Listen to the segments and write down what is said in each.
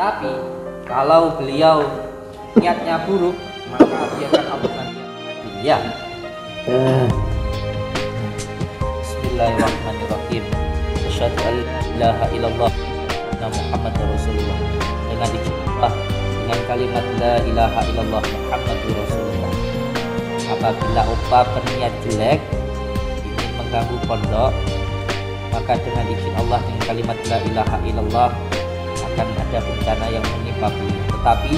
Tapi kalau beliau niatnya buruk, maka biarkan Allah nanti ya. Bismillahirrahmanirrahim. Asyhadu an la ilaha illallah wa Muhammadur Rasulullah. Dengan dicoba dengan kalimat la ilaha illallah Muhammadur Rasulullah. Apabila opa berniat jelek ingin mengganggu pondok, maka dengan izin Allah dengan kalimat la ilaha illallah akan ada bencana yang menimpa beliau. Tetapi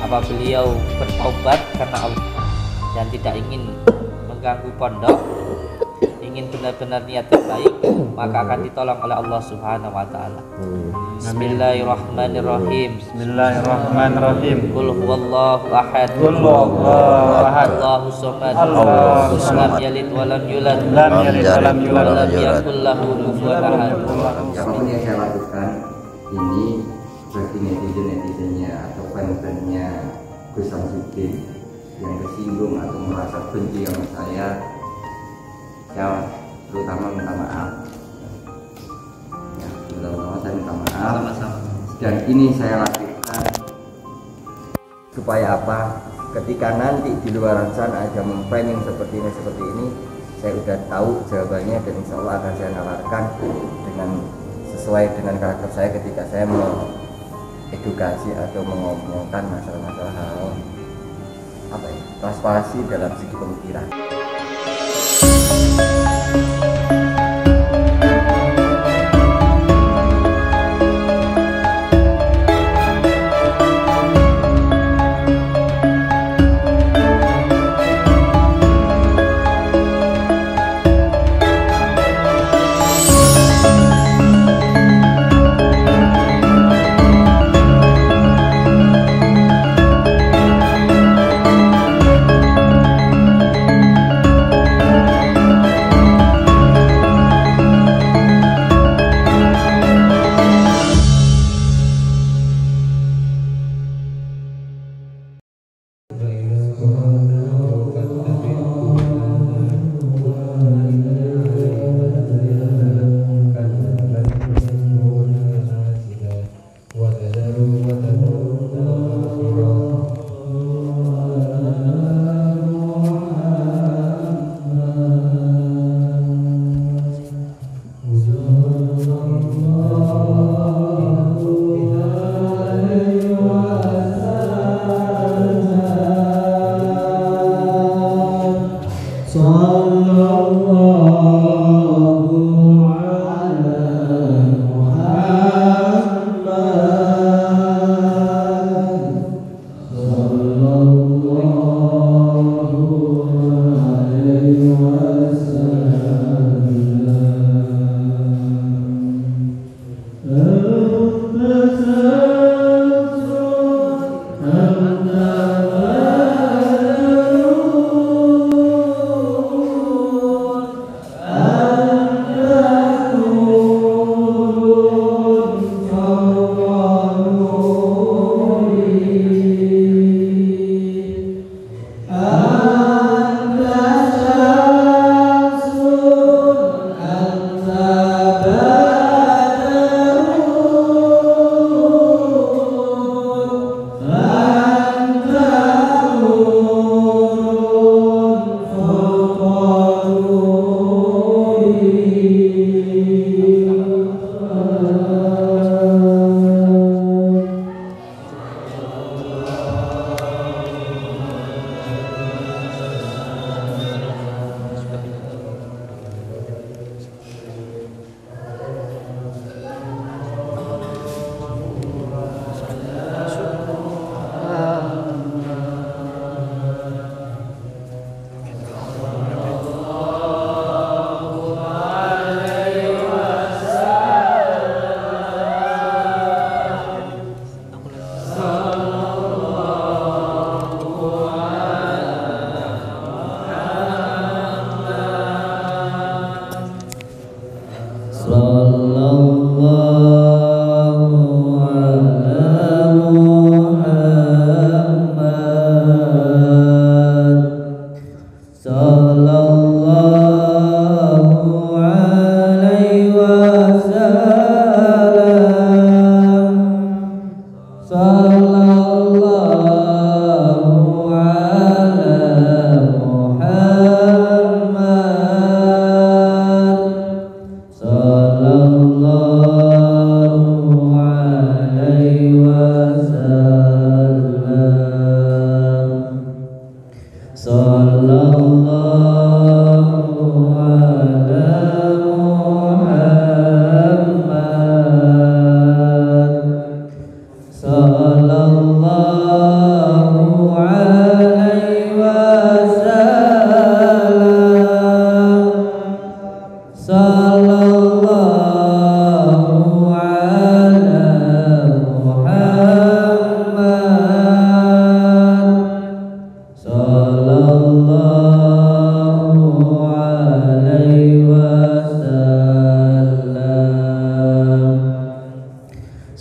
apa beliau bertobat karena Allah dan tidak ingin mengganggu pondok, ingin benar-benar niat terbaik, maka akan ditolong oleh Allah Subhanahu wa taala. Bismillahirrahmanirrahim. Bismillahirrahmanirrahim. Qul huwallahu ahad. Qul huwallahu ahad. Allahu samad. Lam yalid wa lam yulad. Lam yalid wa lam yulad. Wa lam yakul lahu kufuwan ahad. Yang ini saya lakukan ini bagi netizen-netizennya atau fans-fansnya Gus Samsudin yang tersinggung atau merasa benci sama saya terutama minta maaf ya, terutama saya minta maaf. Sama-sama. Dan ini saya lakukan supaya apa, ketika nanti di luar sana ada memframing seperti ini saya udah tahu jawabannya, dan insya Allah akan saya nalarkan dengan sesuai dengan karakter saya ketika saya edukasi atau mengomongkan masalah-masalah hal apa ya, transparansi dalam segi pemikiran.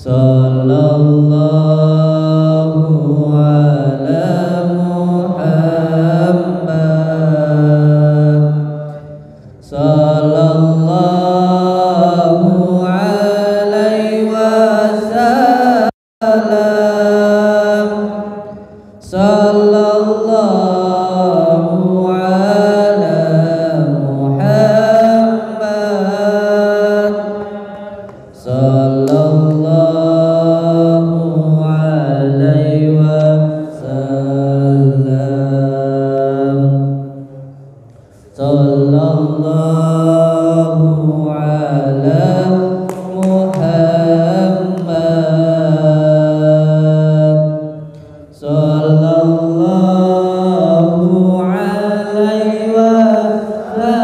Sallallahu ala Muhammad. Sallallahu alaihi wasallam. Sallallahu ala Muhammad. Sallallahu alaihi wasallam. Sallallahu ala Muhammad. Sallallahu alaihi wasallam.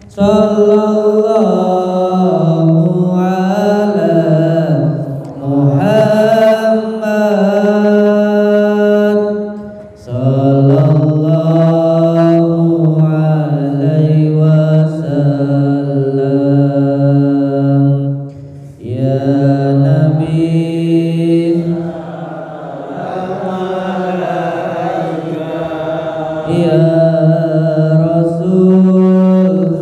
Sallallahu ala Muhammad. Sallallahu alaihi wasallam. Ya Nabi, ya Rasul,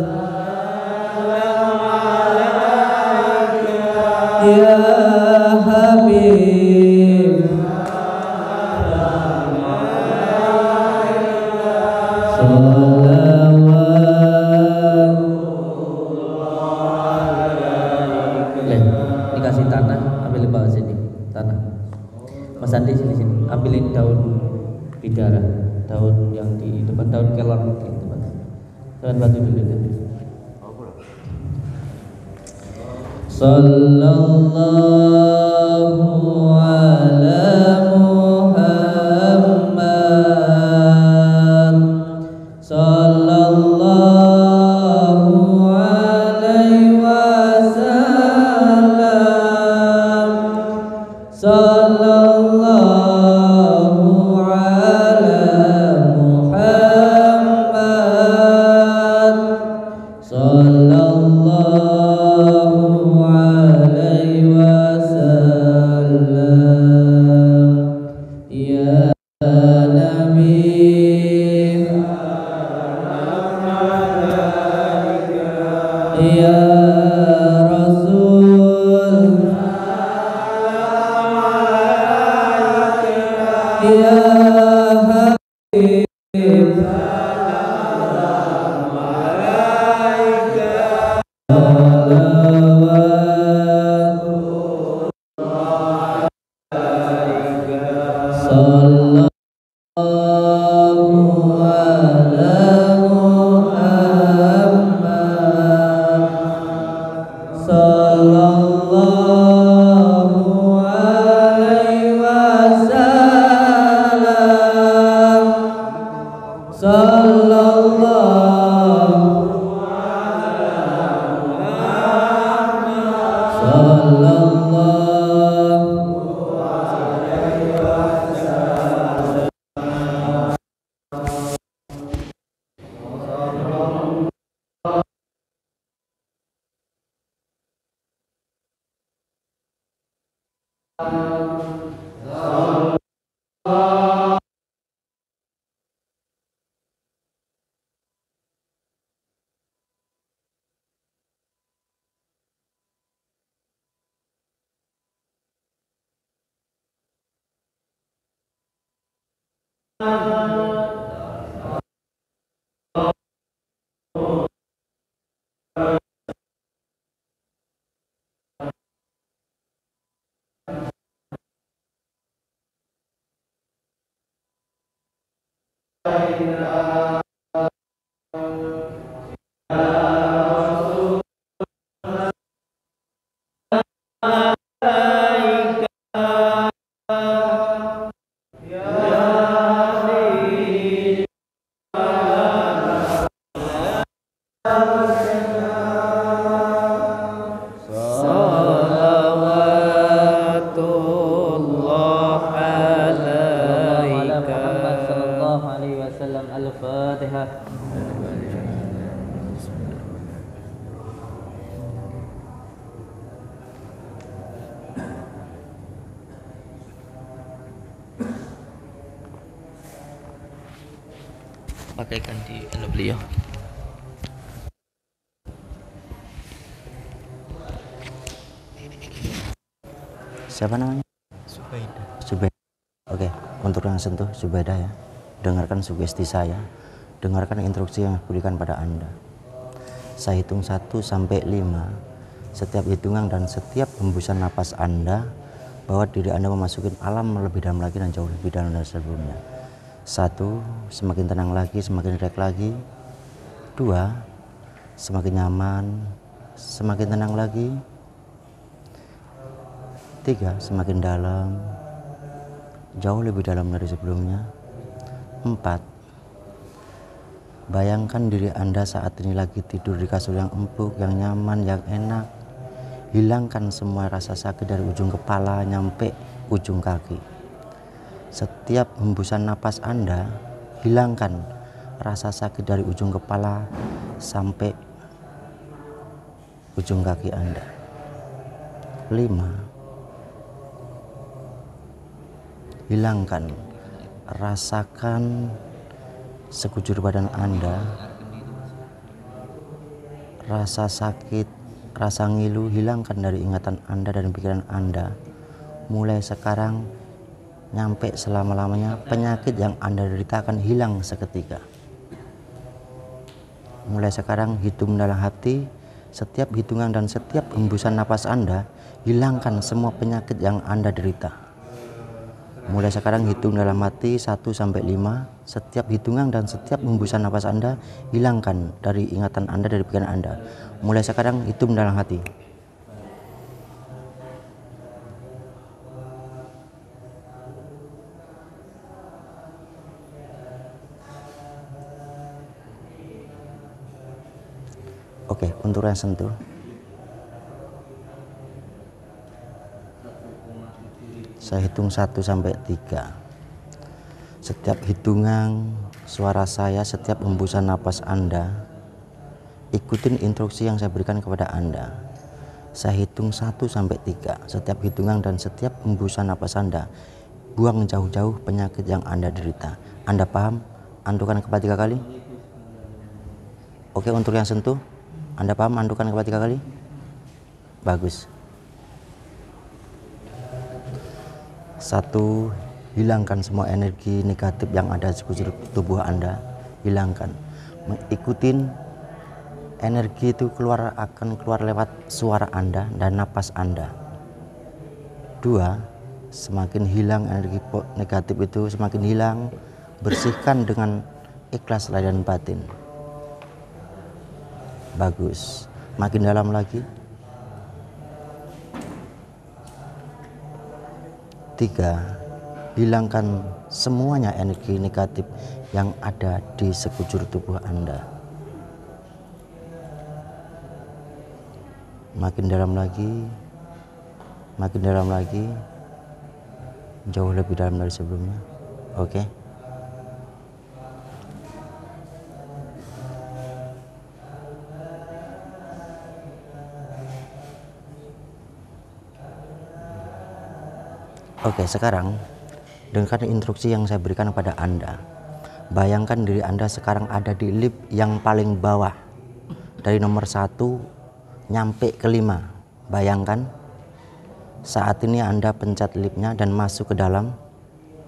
ya Habib, salawat. Leh, dikasih tanah, ambil di bawah sini, tanah. Mas Andi sini, ambilin daun bidara, daun yang di depan, daun kelor di depan. Jangan batu dulu itu. Sallallahu ala Muhammad. Sallallahu alaihi wasallam. Sallallahu ala Muhammad. Sallallahu alaihi wasallam. Ya Nabi, ya Rasul, ya Habib, salawat. Sallallahu ala Muhammad. Sallallahu alaihi wasallam. Sallallahu Salawatullah alaika. Muhammad sallallahu alaihi wasallam. Al-Fatihah. pakaikan di beliau. Siapa namanya? Subaidah. Oke, untuk yang sentuh Subaidah ya. Dengarkan sugesti saya. Dengarkan instruksi yang diberikan pada Anda. Saya hitung 1 sampai 5. Setiap hitungan dan setiap hembusan napas Anda, bahwa diri Anda memasuki alam lebih dalam lagi dan jauh lebih dalam dari sebelumnya. 1, semakin tenang lagi, semakin rileks lagi. 2, semakin nyaman, semakin tenang lagi. 3, semakin dalam, jauh lebih dalam dari sebelumnya. 4, bayangkan diri Anda saat ini lagi tidur di kasur yang empuk, yang nyaman, yang enak. Hilangkan semua rasa sakit dari ujung kepala nyampe ujung kaki. Setiap hembusan napas Anda, hilangkan rasa sakit dari ujung kepala sampai ujung kaki Anda. 5, hilangkan, rasakan sekujur badan Anda, rasa sakit, rasa ngilu, hilangkan dari ingatan Anda dan pikiran Anda. Mulai sekarang nyampe selama-lamanya, penyakit yang Anda derita akan hilang seketika. Mulai sekarang hitung dalam hati, setiap hitungan dan setiap hembusan napas Anda, hilangkan semua penyakit yang Anda derita. Mulai sekarang hitung dalam hati 1 sampai 5. Setiap hitungan dan setiap hembusan napas Anda, hilangkan dari ingatan Anda, dari pikiran Anda. Mulai sekarang hitung dalam hati. Oke, untuk yang sentuh. Saya hitung 1 sampai 3. Setiap hitungan suara saya, setiap hembusan napas Anda, ikutin instruksi yang saya berikan kepada Anda. Saya hitung 1 sampai 3. Setiap hitungan dan setiap hembusan napas Anda, buang jauh-jauh penyakit yang Anda derita. Anda paham? Andukan kepala 3 kali. Oke, untuk yang sentuh, Anda paham andukan kepala 3 kali? Bagus. 1, hilangkan semua energi negatif yang ada di sekujur tubuh Anda. Hilangkan. Ikutin energi itu akan keluar lewat suara Anda dan napas Anda. 2, semakin hilang energi negatif itu, semakin hilang, bersihkan dengan ikhlas lahir dan batin. Bagus. Makin dalam lagi. 3, hilangkan semuanya energi negatif yang ada di sekujur tubuh Anda. Makin dalam lagi, makin dalam lagi, jauh lebih dalam dari sebelumnya. Oke. Oke, sekarang dengarkan instruksi yang saya berikan kepada Anda. Bayangkan diri Anda sekarang ada di lift yang paling bawah, dari nomor 1 nyampe ke 5. Bayangkan saat ini Anda pencet liftnya dan masuk ke dalam.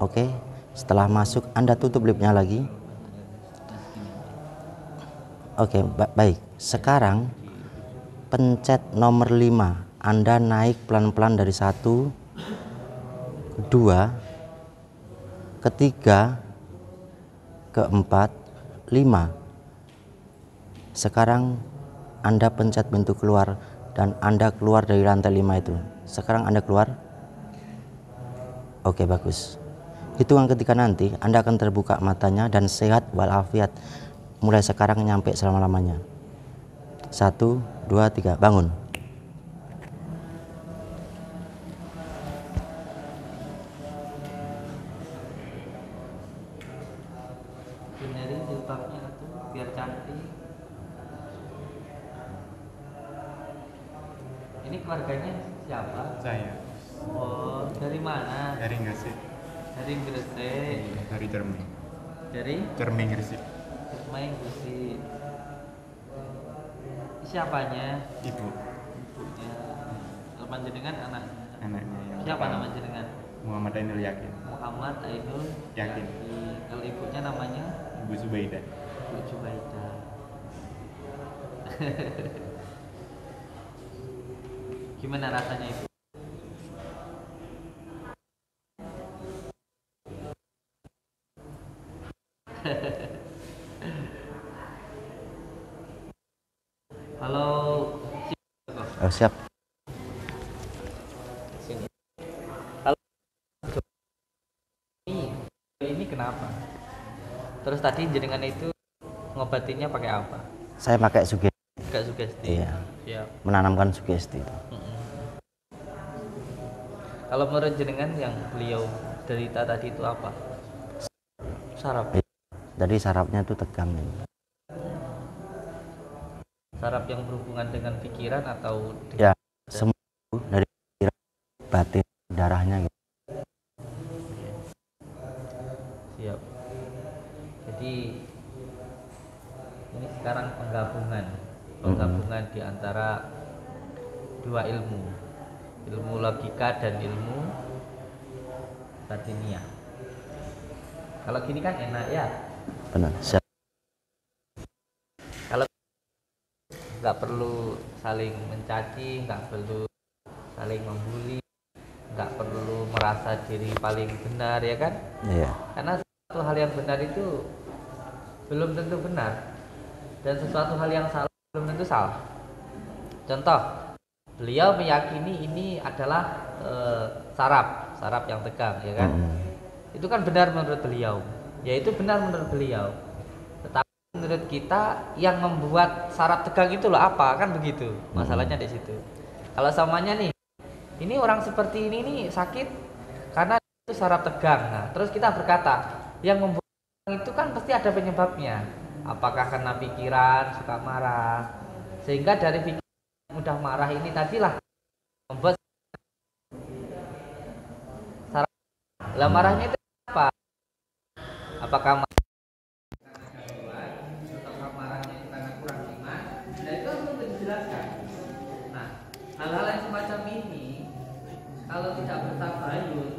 Oke, setelah masuk Anda tutup liftnya lagi. Oke, baik. Sekarang pencet nomor 5. Anda naik pelan-pelan dari 1, 2, ketiga, keempat, 5. Sekarang Anda pencet pintu keluar dan Anda keluar dari lantai 5 itu. Sekarang Anda keluar. Oke, bagus. Hitungan ketiga nanti Anda akan terbuka matanya dan sehat walafiat. Mulai sekarang nyampe selama-lamanya. 1, 2, 3, bangun. Benerin jilbabnya tuh biar cantik. Ini keluarganya siapa? Saya Oh, dari mana? dari Gresik. Dari Gresik. Dari Cermin. Dari Cermin Gresik. Main Gusti. Siapanya? Ibunya. Kalau panjenengan anaknya. Yang Siapa pertama. nama jenengan? Muhammad Ainul Yakin. Muhammad Ainul Yakin. Kalau ibunya namanya Ibu Subaidah. Bu Jubaidah. Gimana rasanya itu? Halo. Oh, siap. Sini. Kalau ini kenapa? Terus tadi jenengan itu ngobatinnya pakai apa? Saya pakai sugesti. Gak sugesti. Iya. Siap. Menanamkan sugesti. Kalau menurut jenengan yang beliau derita tadi itu apa? Saraf. Jadi sarafnya itu tegang. Saraf yang berhubungan dengan pikiran atau Ya, semua dari pikiran, batin, darahnya gitu. Siap. Jadi ini sekarang penggabungan di antara dua ilmu logika dan ilmu batiniah. Kalau gini kan enak ya. Benar. Siap. Kalau nggak perlu saling mencaci, nggak perlu saling membuli, nggak perlu merasa diri paling benar, ya kan? Iya. Karena sesuatu hal yang benar itu belum tentu benar, dan sesuatu hal yang salah belum tentu salah. Contoh, beliau meyakini ini adalah saraf yang tegang, ya kan? Itu kan benar menurut beliau, ya itu benar menurut beliau. Tetapi menurut kita yang membuat saraf tegang itu loh apa, kan begitu? Masalahnya di situ. Kalau samanya nih, ini orang seperti ini nih sakit karena itu saraf tegang. Nah, terus kita berkata, yang membuat itu kan pasti ada penyebabnya. Apakah karena pikiran suka marah, sehingga dari pikiran mudah marah ini tadilah membuat saraf. Lah marahnya itu apa? Apakah marahnya itu karena kurang iman? Nah itu harus dijelaskan. Nah hal-hal yang semacam ini kalau tidak bertabayun,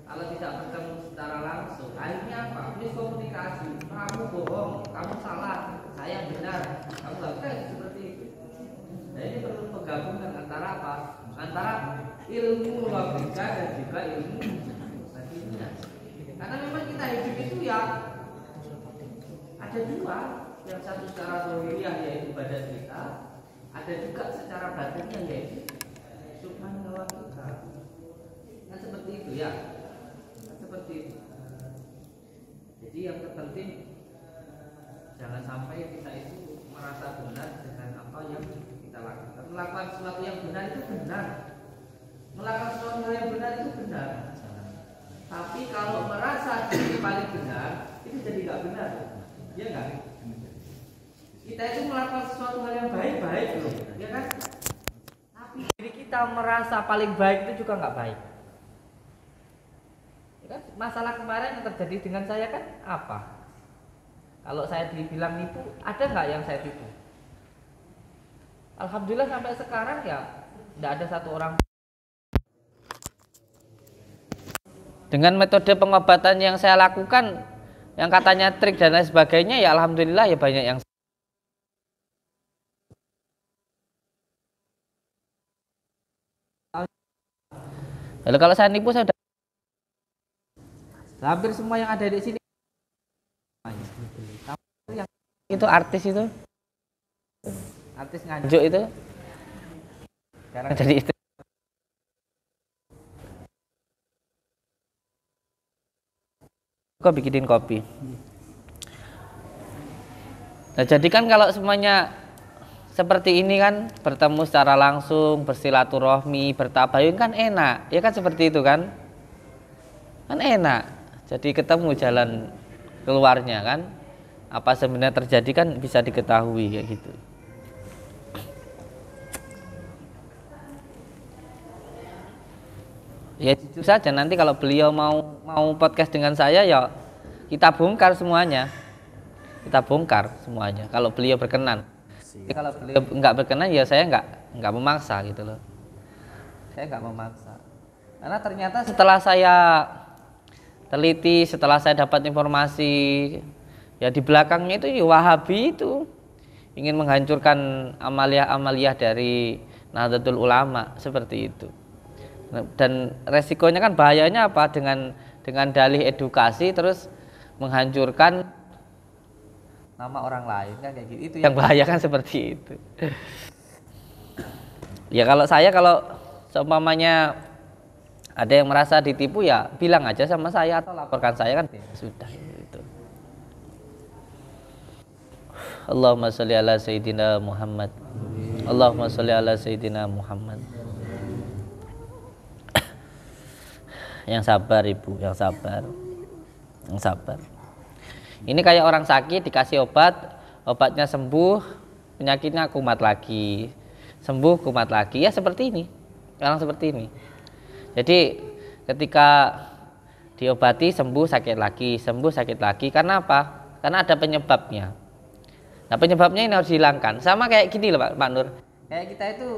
kalau tidak bertemu secara langsung, akhirnya apa? Miskomunikasi. Kamu bohong, kamu salah, saya benar, kamu nggak bisa seperti itu. Nah ini perlu penggabungan antara apa? Antara ilmu logika dan juga ilmu batiniah. Karena memang kita hidup itu ya ada dua, yang satu secara zahiriyah yaitu badan kita, ada juga secara batinnya yaitu subhanallah kita. Nah seperti itu ya, seperti itu. Jadi yang terpenting jangan sampai kita itu merasa benar dengan apa yang kita lakukan. Melakukan sesuatu yang benar itu benar, melakukan sesuatu yang benar itu benar. Tapi kalau merasa diri paling benar, itu jadi nggak benar, ya nggak? Kita itu melakukan sesuatu hal yang baik-baik loh, ya kan? Tapi diri kita merasa paling baik itu juga nggak baik. Ya kan? Masalah kemarin yang terjadi dengan saya kan apa? Kalau saya dibilang nipu, ada nggak yang saya tipu? Alhamdulillah sampai sekarang ya tidak ada satu orang. Dengan metode pengobatan yang saya lakukan, yang katanya trik dan lain sebagainya, ya alhamdulillah ya banyak yang. Lalu kalau saya nipu saya udah hampir semua yang ada di sini. Yang itu artis itu, artis nganjuk itu, sekarang jadi itu. Kok bikinin kopi. Nah, jadi kan kalau semuanya seperti ini kan, bertemu secara langsung, bersilaturahmi, bertabayun kan enak. Ya kan seperti itu kan? Kan enak. Jadi ketemu jalan keluarnya kan. Apa sebenarnya terjadi kan bisa diketahui kayak gitu. Ya jujur saja nanti kalau beliau mau podcast dengan saya ya kita bongkar semuanya. kita bongkar semuanya kalau beliau berkenan. Jadi kalau beliau nggak berkenan ya saya nggak memaksa gitu loh. Saya nggak memaksa. Karena ternyata setelah saya teliti, setelah saya dapat informasi, ya di belakangnya itu ya Wahabi itu ingin menghancurkan amaliyah-amaliyah dari Nahdlatul Ulama seperti itu. Dan resikonya kan bahayanya apa dengan dalih edukasi terus menghancurkan nama orang lain kan kayak gitu. Itu yang bahaya kan seperti itu. Ya kalau seumpamanya ada yang merasa ditipu ya bilang aja sama saya atau laporkan saya kan sudah itu. Allahumma sholli ala sayyidina Muhammad. Allahumma sholli ala sayyidina Muhammad. Yang sabar Ibu, yang sabar. Yang sabar. Ini kayak orang sakit dikasih obat, obatnya sembuh, penyakitnya kumat lagi. Sembuh kumat lagi, ya seperti ini. Orang seperti ini. Jadi ketika diobati sembuh sakit lagi, sembuh sakit lagi. Karena apa? Karena ada penyebabnya. Nah penyebabnya ini harus dihilangkan. Sama kayak gini loh Pak Nur. Kayak kita itu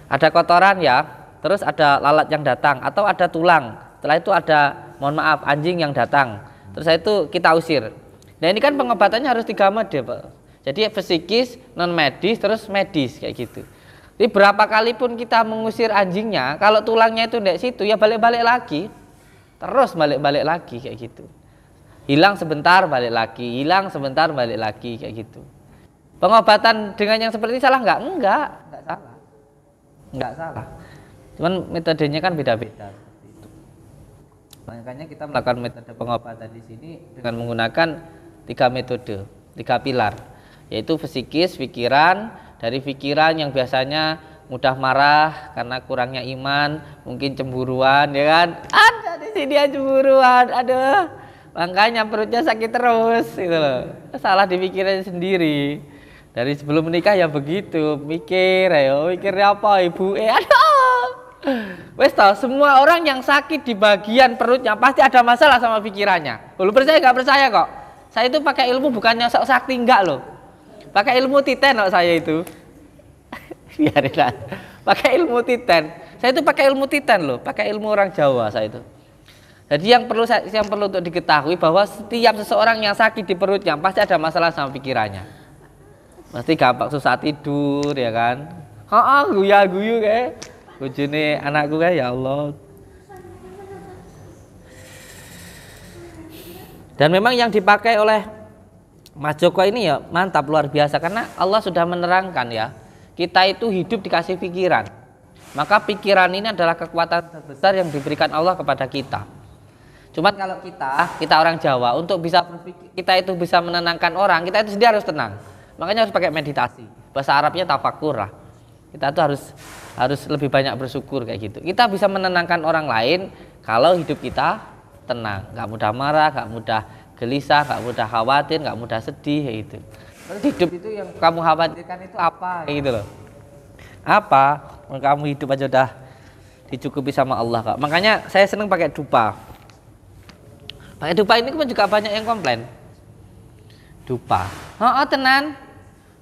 ada kotoran ya, terus ada lalat yang datang atau ada tulang. Setelah itu ada, mohon maaf, anjing yang datang. Terus itu kita usir. Nah ini kan pengobatannya harus 3 mode Pak. Jadi psikis, non medis, terus medis kayak gitu. Jadi berapa kali pun kita mengusir anjingnya, kalau tulangnya itu di situ ya balik-balik lagi, terus balik-balik lagi kayak gitu. Hilang sebentar balik lagi, hilang sebentar balik lagi kayak gitu. Pengobatan dengan yang seperti ini salah nggak? Enggak salah, nggak salah. Cuman metodenya kan beda-beda. Makanya kita melakukan metode pengobatan di sini dengan menggunakan 3 metode, 3 pilar, yaitu psikis, pikiran. Dari pikiran yang biasanya mudah marah karena kurangnya iman, mungkin cemburuan, ya kan? Ada di sini dia cemburuan, aduh, makanya perutnya sakit terus, gitu loh. Salah di pikirannya sendiri. Dari sebelum menikah ya begitu, mikir, ayo mikirnya apa ibu? Aduh, wes tau, semua orang yang sakit di bagian perutnya pasti ada masalah sama pikirannya. Lu percaya nggak percaya kok? Saya itu pakai ilmu bukannya sok sakti enggak loh. Pakai ilmu titen loh saya itu. Biarin lah. Pakai ilmu titen. Saya itu pakai ilmu titen loh, pakai ilmu orang Jawa saya itu. Jadi yang perlu untuk diketahui bahwa setiap seseorang yang sakit di perutnya pasti ada masalah sama pikirannya. Pasti gampang susah tidur ya kan. Guya-guyu kayak bojone anakku kayak ya Allah. Dan memang yang dipakai oleh Mas Joko ini ya mantap luar biasa karena Allah sudah menerangkan ya kita itu hidup dikasih pikiran, maka pikiran ini adalah kekuatan terbesar yang diberikan Allah kepada kita. Cuman kalau kita orang Jawa untuk bisa berpikir, kita itu bisa menenangkan orang, kita itu sendiri harus tenang, makanya harus pakai meditasi, bahasa Arabnya tafakur lah. Kita tuh harus lebih banyak bersyukur kayak gitu. Kita bisa menenangkan orang lain kalau hidup kita tenang, nggak mudah marah, nggak mudah gelisah, nggak mudah khawatir, nggak mudah sedih kayak gitu. Terus hidup itu yang kamu khawatirkan itu apa kayak gitu loh. Apa? Kamu hidup aja udah dicukupi sama Allah kak. Makanya saya seneng pakai dupa. Pakai dupa ini pun juga banyak yang komplain. Dupa. Tenan.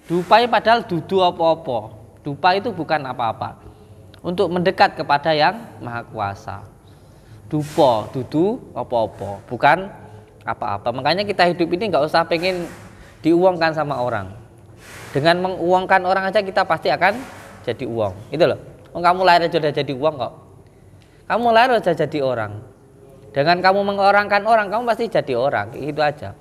Dupa padahal dudu apa-apa. Dupa itu bukan apa-apa. Untuk mendekat kepada yang Maha Kuasa. Dupa, dudu apa-apa, bukan apa-apa. Makanya kita hidup ini nggak usah pengen diuangkan sama orang. Dengan menguangkan orang aja kita pasti akan jadi uang. Itu loh. Kamu lahir aja udah jadi uang kok. Kamu lahir aja jadi orang. Dengan kamu mengorangkan orang, kamu pasti jadi orang. Itu aja.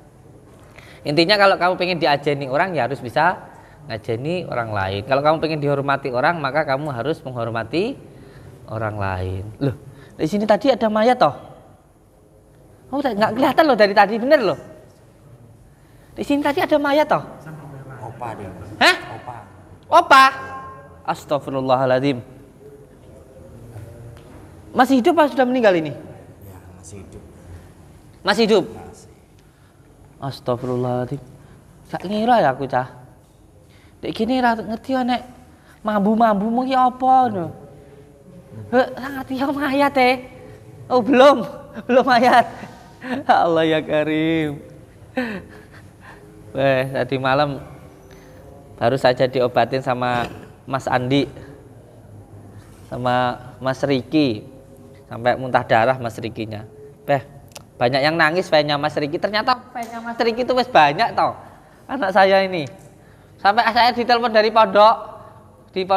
Intinya kalau kamu pengen diajeni orang ya harus bisa ngajeni orang lain. Kalau kamu pengen dihormati orang, maka kamu harus menghormati orang lain. Loh, di sini tadi ada mayat toh? Oh, nggak kelihatan loh dari tadi, bener loh. Di sini tadi ada mayat toh? Opa dia. Hah? Opa? Astagfirullahaladzim. Masih hidup atau sudah meninggal ini? Ya, masih hidup. Masih hidup? Masih. Astagfirullahaladzim. Gak ngira ya aku cah. Dek gini ngerti ya nek mambu-mambu mungkin apa no? Ngerti ya mayat Oh belum mayat. Allah ya Karim. Tadi malam baru saja diobatin sama Mas Andi sama Mas Riki sampai muntah darah Mas Rikinya. Banyak yang nangis fan-nya Mas Riki. Ternyata fan-nya Mas Riki itu wes banyak tau. Anak saya ini. Sampai saya ditelepon dari pondok.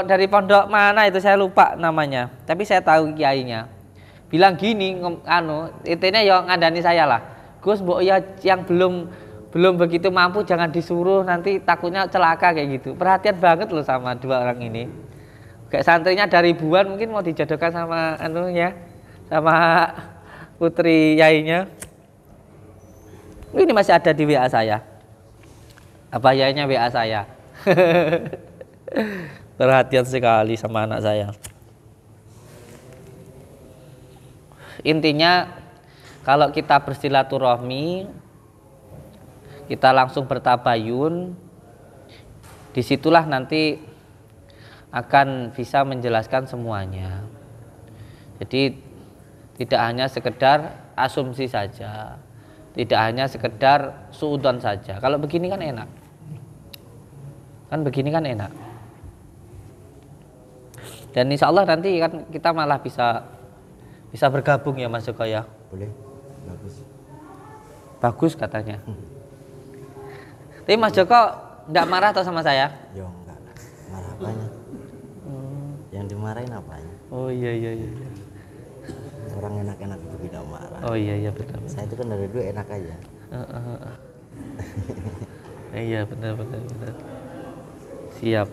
Dari pondok mana itu saya lupa namanya. Tapi saya tahu kiainya. Bilang gini, intinya ya ngandani saya lah. Gus, mbok ya yang belum begitu mampu jangan disuruh, nanti takutnya celaka kayak gitu. Perhatian banget loh sama dua orang ini. Kayak santrinya dari ribuan mungkin mau dijodohkan sama sama putri yainya. Ini masih ada di WA saya. Apa yainya WA saya. Perhatian sekali sama anak saya. Intinya kalau kita bersilaturahmi, kita langsung bertabayun, disitulah nanti akan bisa menjelaskan semuanya. Jadi tidak hanya sekedar asumsi saja, tidak hanya sekedar suudzon saja. Kalau begini kan enak, dan insya Allah nanti kan kita malah bisa bergabung ya Mas Joko ya. Boleh, bagus katanya. Tapi Mas Joko enggak marah atau sama saya? Ya enggak, marah apanya? Yang dimarahin apanya? Oh iya. Orang enak-enak itu tidak marah. Oh iya benar. Saya itu kan dari dulu enak aja. Iya benar. Siap.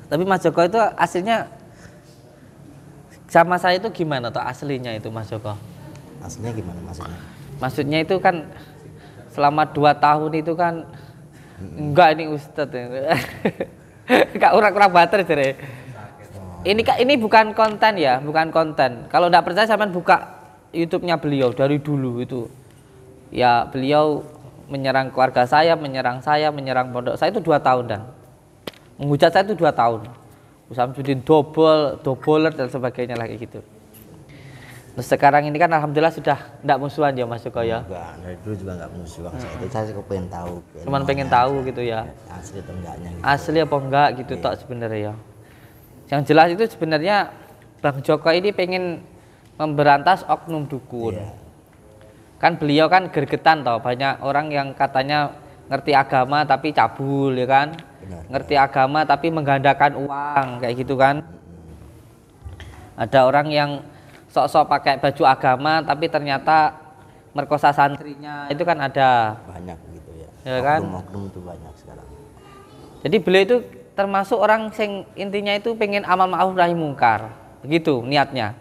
Tapi Mas Joko itu aslinya sama saya itu gimana toh aslinya itu Mas Joko? Aslinya gimana maksudnya? Maksudnya itu kan selama 2 tahun itu kan enggak ini Ustadz ya. Kak kurang bater jere. Ini bukan konten ya, bukan konten. Kalau enggak percaya sampean buka YouTube-nya beliau dari dulu itu. Ya beliau menyerang keluarga saya, menyerang pondok saya itu 2 tahun dan menghujat saya itu 2 tahun. Samsudin doboler dan sebagainya lagi gitu. Terus sekarang ini kan alhamdulillah sudah enggak musuhan ya Mas Joko ya. Enggak, dari dulu juga enggak musuhan. Saya kok pengen tahu. Cuman pengen tahu gitu ya. Asli atau enggaknya gitu. Asli apa enggak gitu tok sebenarnya ya. Yang jelas itu sebenarnya Bang Joko ini pengen memberantas oknum dukun. Iya. Kan beliau kan gergetan toh, banyak orang yang katanya ngerti agama tapi cabul ya kan. Benar. Ngerti agama tapi menggandakan uang kayak gitu kan. Ada orang yang sok-sok pakai baju agama tapi ternyata merkosa santrinya, itu kan ada banyak gitu ya kan. Oknum itu banyak sekarang. Jadi beliau itu termasuk orang yang intinya itu pengen amal ma'ruf nahi mungkar, begitu niatnya.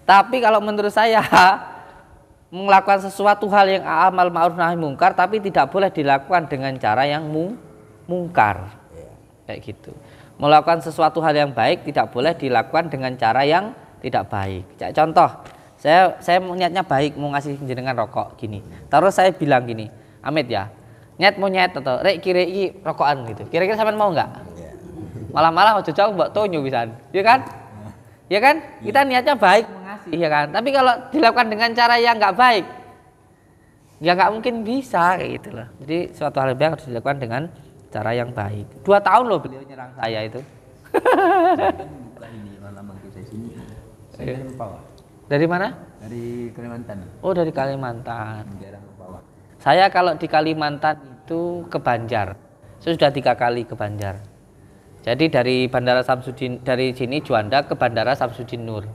Tapi kalau menurut saya melakukan sesuatu hal yang amal ma'ruf nahi mungkar tapi tidak boleh dilakukan dengan cara yang mungkar. Kayak gitu. Melakukan sesuatu hal yang baik tidak boleh dilakukan dengan cara yang tidak baik. Contoh, saya niatnya baik mau ngasih jenengan rokok gini. Terus saya bilang gini, Amit ya, nyet mau nyet atau rek kira rokokan gitu. Kira-kira sampean mau nggak? Malah ojo jauh mbak tonyo bisa, ya kan? Ya kan? Kita niatnya baik mengasih, ya kan? Tapi kalau dilakukan dengan cara yang nggak baik, ya nggak mungkin bisa kayak gitu loh. Jadi suatu hal yang harus dilakukan dengan cara yang baik. 2 tahun loh beliau nyerang saya itu. Bukan ini lama saya sini. Saya dari Papua. Dari mana? Dari Kalimantan. Oh dari Kalimantan. Daerah Papua. Saya kalau di Kalimantan itu ke Banjar. Saya sudah 3 kali ke Banjar. Jadi dari Bandara Samsudin, dari sini Juanda ke Bandara Samsudin Nur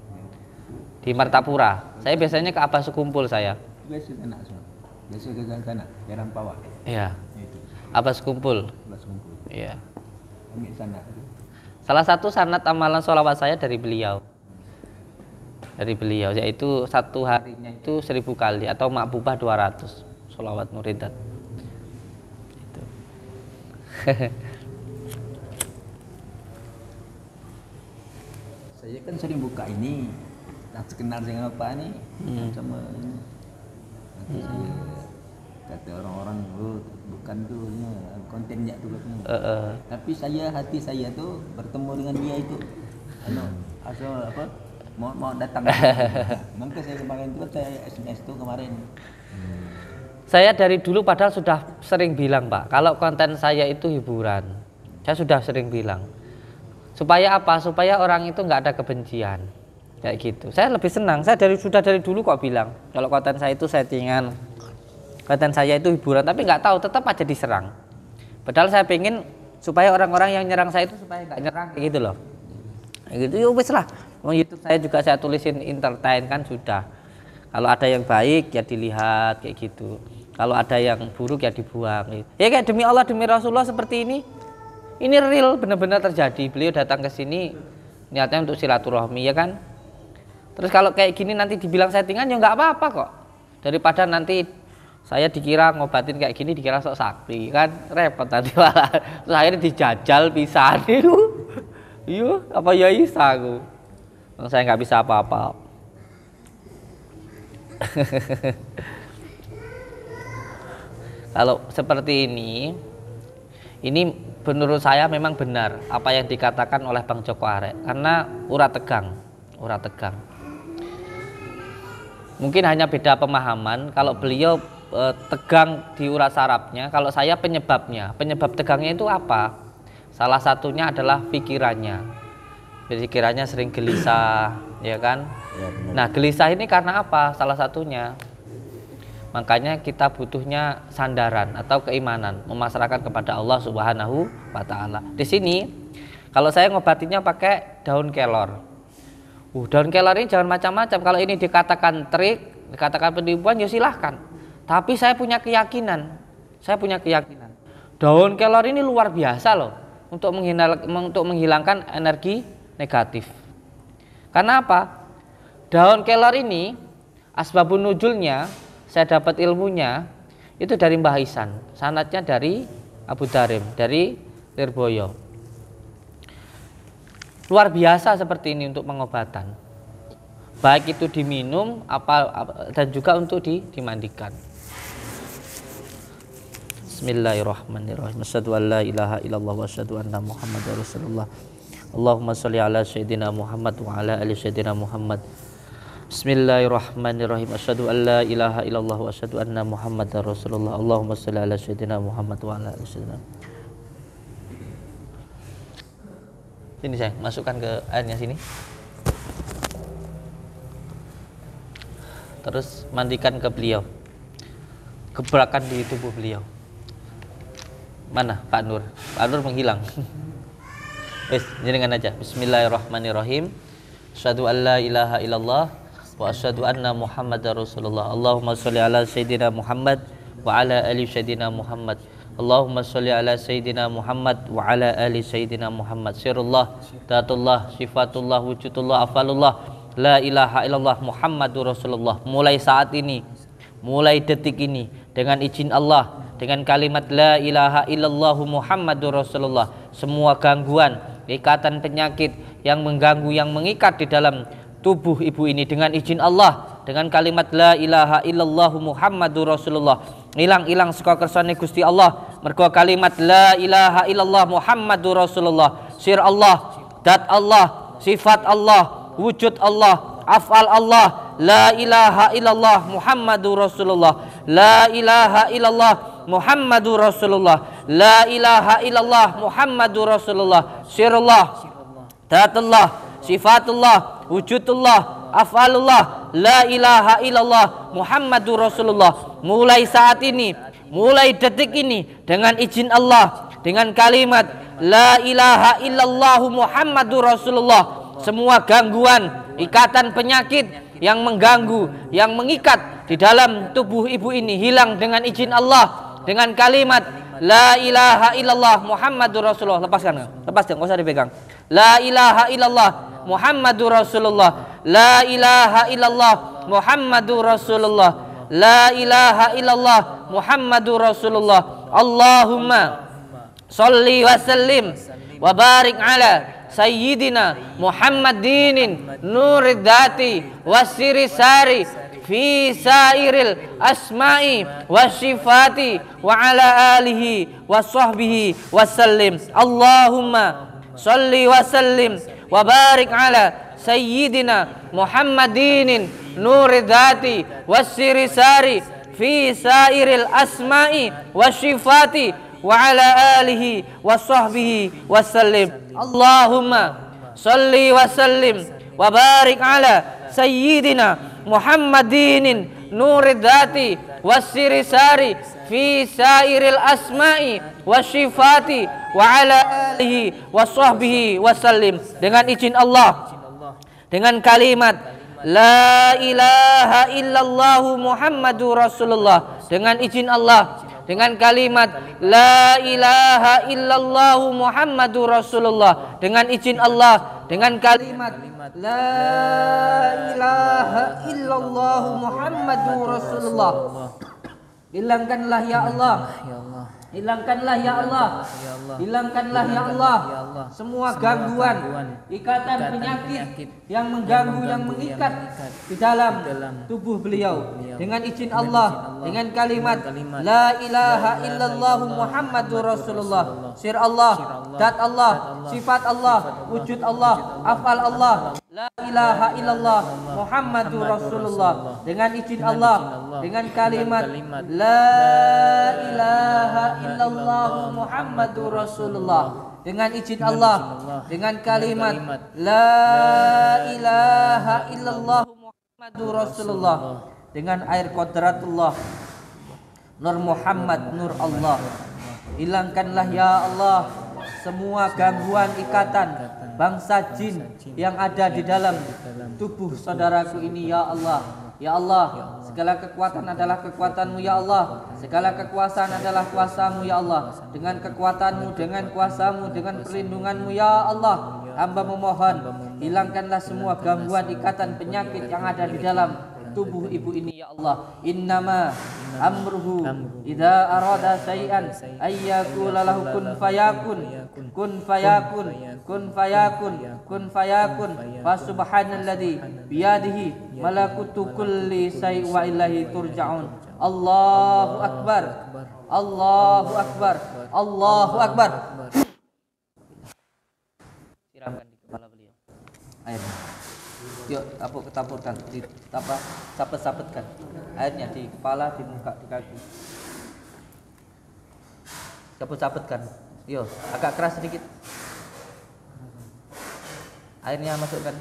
di Martapura. Saya biasanya ke Abah Sekumpul saya. Biasa enak semua. Biasa ke sana, daerah Papua. Iya. Abah Sekumpul. Abah Sekumpul. Iya. Ambil sana. Salah satu sanad amalan sholawat saya dari beliau. Dari beliau, yaitu satu harinya itu 1000 kali atau makbubah 200 sholawat muridat. Itu. Saya kan sering buka ini, tak kenal dengan apa nih, sama ini. Nanti saya kata orang-orang, oh, bukan tuh ya, kontennya tuh katanya. Tapi hati saya tuh bertemu dengan dia itu, asal apa? Mau datang. Maka saya kemarin tuh saya SMS tuh kemarin. Saya dari dulu padahal sudah sering bilang Pak, kalau konten saya itu hiburan. Saya sudah sering bilang. Supaya apa? Supaya orang itu nggak ada kebencian. Kayak gitu. Saya lebih senang. Saya sudah dari dulu kok bilang, kalau konten saya itu settingan, konten saya itu hiburan, tapi nggak tahu tetap aja diserang. Padahal saya pengen supaya orang-orang yang nyerang saya itu supaya nggak nyerang kayak gitu loh. Kayak gitu. Ya wis lah. YouTube saya juga saya tulisin entertain kan sudah. Kalau ada yang baik ya dilihat kayak gitu. Kalau ada yang buruk ya dibuang. Ya kayak demi Allah demi Rasulullah seperti ini. Ini real benar-benar terjadi. Beliau datang ke sini niatnya untuk silaturahmi ya kan. Terus kalau kayak gini nanti dibilang settingan ya nggak apa-apa kok. Daripada nanti saya dikira ngobatin kayak gini dikira sok sakti kan repot nanti malah. Terus akhirnya dijajal pisan itu. Iya apa ya bisa aku. Saya nggak bisa apa-apa. Kalau seperti ini menurut saya memang benar apa yang dikatakan oleh Bang Joko Arek, karena urat tegang. Mungkin hanya beda pemahaman. Kalau beliau tegang di urat sarafnya, kalau saya penyebabnya. Penyebab tegangnya itu apa? Salah satunya adalah pikirannya sering gelisah, ya kan? Ya, benar. Nah, gelisah ini karena apa? Salah satunya. Makanya kita butuhnya sandaran atau keimanan, memasrahkan kepada Allah Subhanahu wa taala. Di sini kalau saya ngobatinya pakai daun kelor. Daun kelor ini jangan macam-macam. Kalau ini dikatakan trik, dikatakan penipuan ya silahkan. Tapi saya punya keyakinan. Daun kelor ini luar biasa loh untuk menghilangkan energi negatif. Karena apa? Daun kelor ini asbabun nuzulnya saya dapat ilmunya itu dari Mbah Ihsan, sanadnya dari Abu Darim, dari Lirboyo. Luar biasa seperti ini untuk pengobatan. Baik itu diminum dan juga untuk dimandikan. Bismillahirrahmanirrahim. Asyhadu an la ilaha illallah wa asyhadu anna Muhammadar Rasulullah. Allahumma sholli ala sayyidina Muhammad wa ala ali sayyidina Muhammad. Bismillahirrahmanirrahim. Asyhadu an la ilaha illallah wa asyhadu anna Muhammadar Rasulullah. Allahumma shalli ala sayyidina Muhammad wa ala ali sayyidina. Sini saya masukkan ke airnya sini. Terus mandikan ke beliau. Gebrakan di tubuh beliau. Mana Pak Nur? Pak Nur menghilang. Wes, jenengan aja. Bismillahirrahmanirrahim. Asyhadu an la ilaha illallah wa asyhadu anna Muhammadar Rasulullah. Allahumma sholli ala sayyidina Muhammad wa ala ali sayyidina Muhammad. Allahumma sholli ala sayyidina Muhammad wa ala ali sayyidina Muhammad. Sirullah, datullah, sifatullah, wujudullah, afalullah, la ilaha illallah Muhammadur Rasulullah. Mulai saat ini, mulai detik ini, dengan izin Allah, dengan kalimat la ilaha illallah Muhammadur Rasulullah, semua gangguan, ikatan penyakit yang mengganggu, yang mengikat di dalam tubuh ibu ini dengan izin Allah, dengan kalimat la ilaha illallah Muhammadur Rasulullah, hilang saka kersane Gusti Allah mergo kalimat la ilaha illallah Muhammadur Rasulullah. Sir Allah, dat Allah, sifat Allah, wujud Allah, afal Allah, la ilaha illallah Muhammadur Rasulullah, la ilaha illallah Muhammadur Rasulullah, la ilaha illallah Muhammadur Rasulullah. Sirullah, datullah, sifatullah, wujudullah, afalullah, la ilaha illallah Muhammadur Rasulullah. Mulai saat ini, mulai detik ini, dengan izin Allah, dengan kalimat la ilaha illallah Muhammadur Rasulullah, semua gangguan, ikatan penyakit yang mengganggu, yang mengikat di dalam tubuh ibu ini hilang dengan izin Allah, dengan kalimat la ilaha illallah Muhammadur Rasulullah. Lepaskan, enggak usah dipegang. La ilaha illallah Muhammadur Rasulullah, la ilaha illallah Muhammadur Rasulullah, la ilaha illallah Muhammadur Rasulullah. Allahumma sholli wa sallim wa barik ala sayyidina Muhammadinin nurid dati wasiri sari fi sairil asma'i wasyifati wa ala alihi wa sahbihi wasallim. Allahumma sholli wa sallim wa barik ala sayyidina Muhammadinin nurid dati wasiri sari fi sairil asma'i wasyifati wa ala alihi wa sahbihi wasallim. Allahumma salli wa sallim wa barik ala sayyidina Muhammadin nurid dhati wasiri sari fi sairil asma'i wasyifati wa ala alihi wa sahbihi wasallim. Dengan izin Allah, dengan kalimat la ilaha illallah Muhammadur Rasulullah, dengan izin Allah, dengan kalimat la ilaha illallah Muhammadur Rasulullah, dengan izin Allah, dengan kalimat la ilaha illallah Muhammadur Rasulullah. Hilangkanlah ya Allah, hilangkanlah ya Allah, hilangkanlah ya Allah semua gangguan, ikatan penyakit yang mengganggu, yang mengikat di dalam tubuh beliau. Dengan izin Allah, dengan kalimat la ilaha illallah Muhammadur Rasulullah. Sir Allah, dat Allah, sifat Allah, wujud Allah, afal Allah, la ilaha illallah Muhammadur Rasulullah. Dengan izin Allah, dengan kalimat la ilaha illallah Muhammadur Rasulullah. Dengan izin Allah, dengan kalimat la ilaha illallah Muhammadur Rasulullah. Dengan air qadratullah, Nur Muhammad, Nur Allah. Hilangkanlah ya Allah semua gangguan ikatan bangsa jin yang ada di dalam tubuh saudaraku ini ya Allah. Ya Allah, segala kekuatan adalah kekuatan-Mu ya Allah, segala kekuasaan adalah kuasa-Mu ya Allah. Dengan kekuatan-Mu, dengan kuasa-Mu, dengan perlindungan-Mu ya Allah, hamba memohon, hilangkanlah semua gangguan ikatan penyakit yang ada di dalam tubuh ibu ini ya Allah. Innama amruhu idza arada syai'an ayyakula lahu kun fayakun, kun fayakun, kun fayakun, kun fayakun. Fa subhanalladzi biyadihi malakutu kulli syai' wa ilaihi turja'un. Allahu akbar, Allahu akbar, Allahu akbar. Siramkan di kepala beliau air. Yuk, taburkan, sapet-sapetkan airnya di kepala, di muka, di kaki. Sapet-sapetkan. Yuk, agak keras sedikit. Airnya masukkan.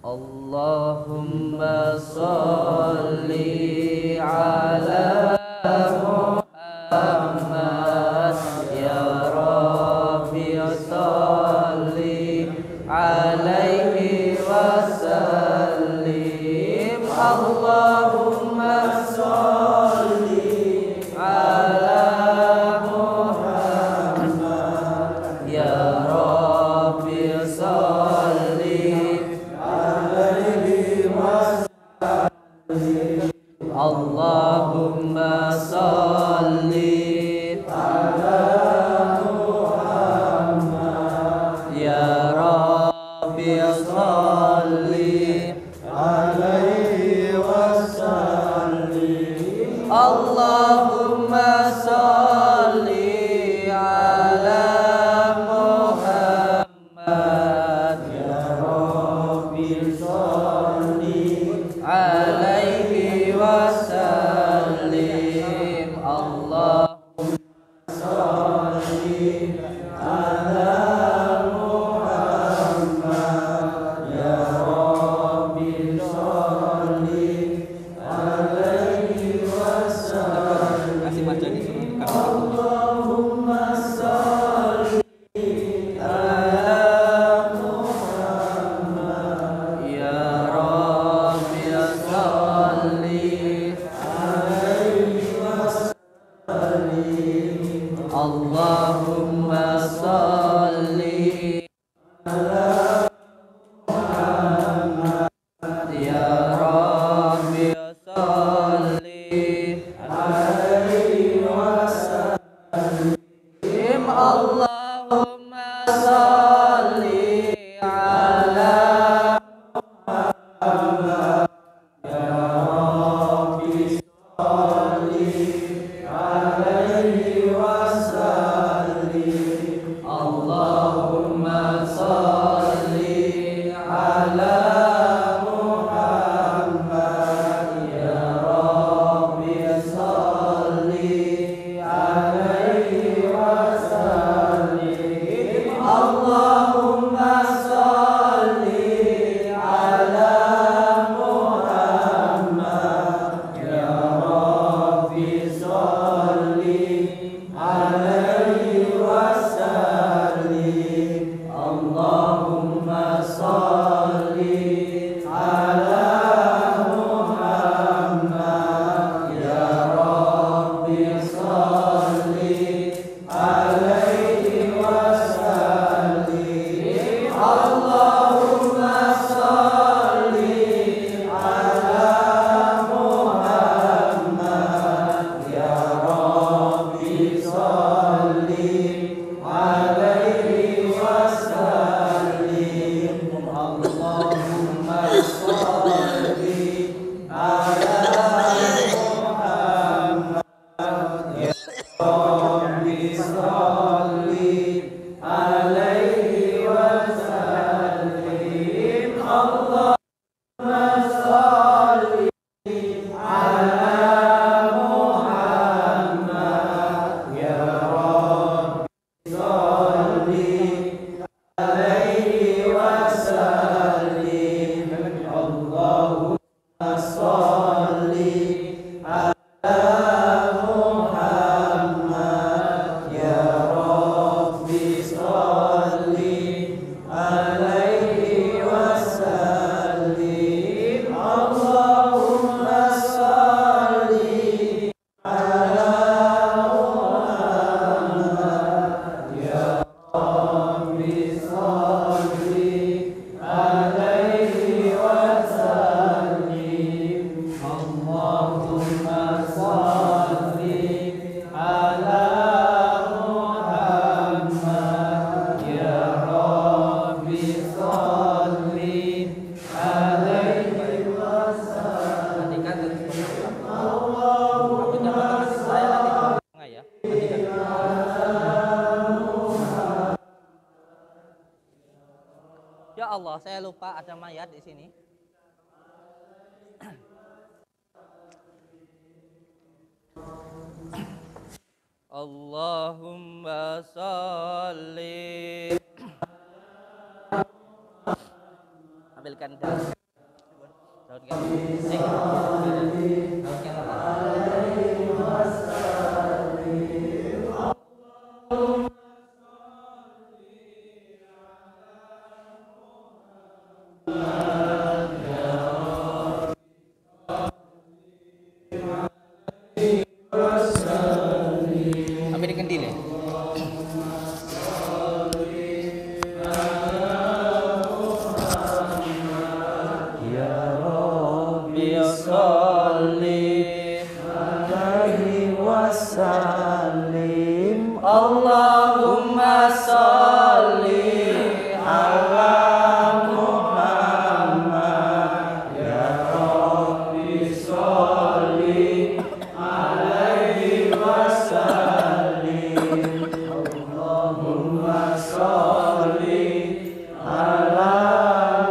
Allahumma sholli ala Muhammad ya Rabbi sholli alaihi wasallim. Allahumma sholli ala Muhammad ya Rabbi sholli alaihi wasallim. Allahumma sholli ala Muhammad ya Rabbi sholli alaihi wasallim. Allahumma sholli ala Muhammad ya Rabbi sholli alaihi wasallim. Allahumma sholli ala Muhammad ya Rabbi sholli alaihi wasallim. Kasih majani sini. Allahumma sholli ala Muhammad ya Rabbi sholli alaihi wasallim. Allahumma sholli ala Muhammad ya Rabbi sholli alaihi wasallim. Allahumma sholli ala Muhammad ya Rabbi sholli alaihi wasallim. Allahumma Ya Allah, saya lupa ada mayat di sini. Allahumma sholli. Ambilkan daun. Ambil kendil ya. Ya Rabbi sholli alaihi wasallim. Allahumma sholli ala Muhammad. Ya Rabbi sholli alaihi wasallim. Allahumma sholli ala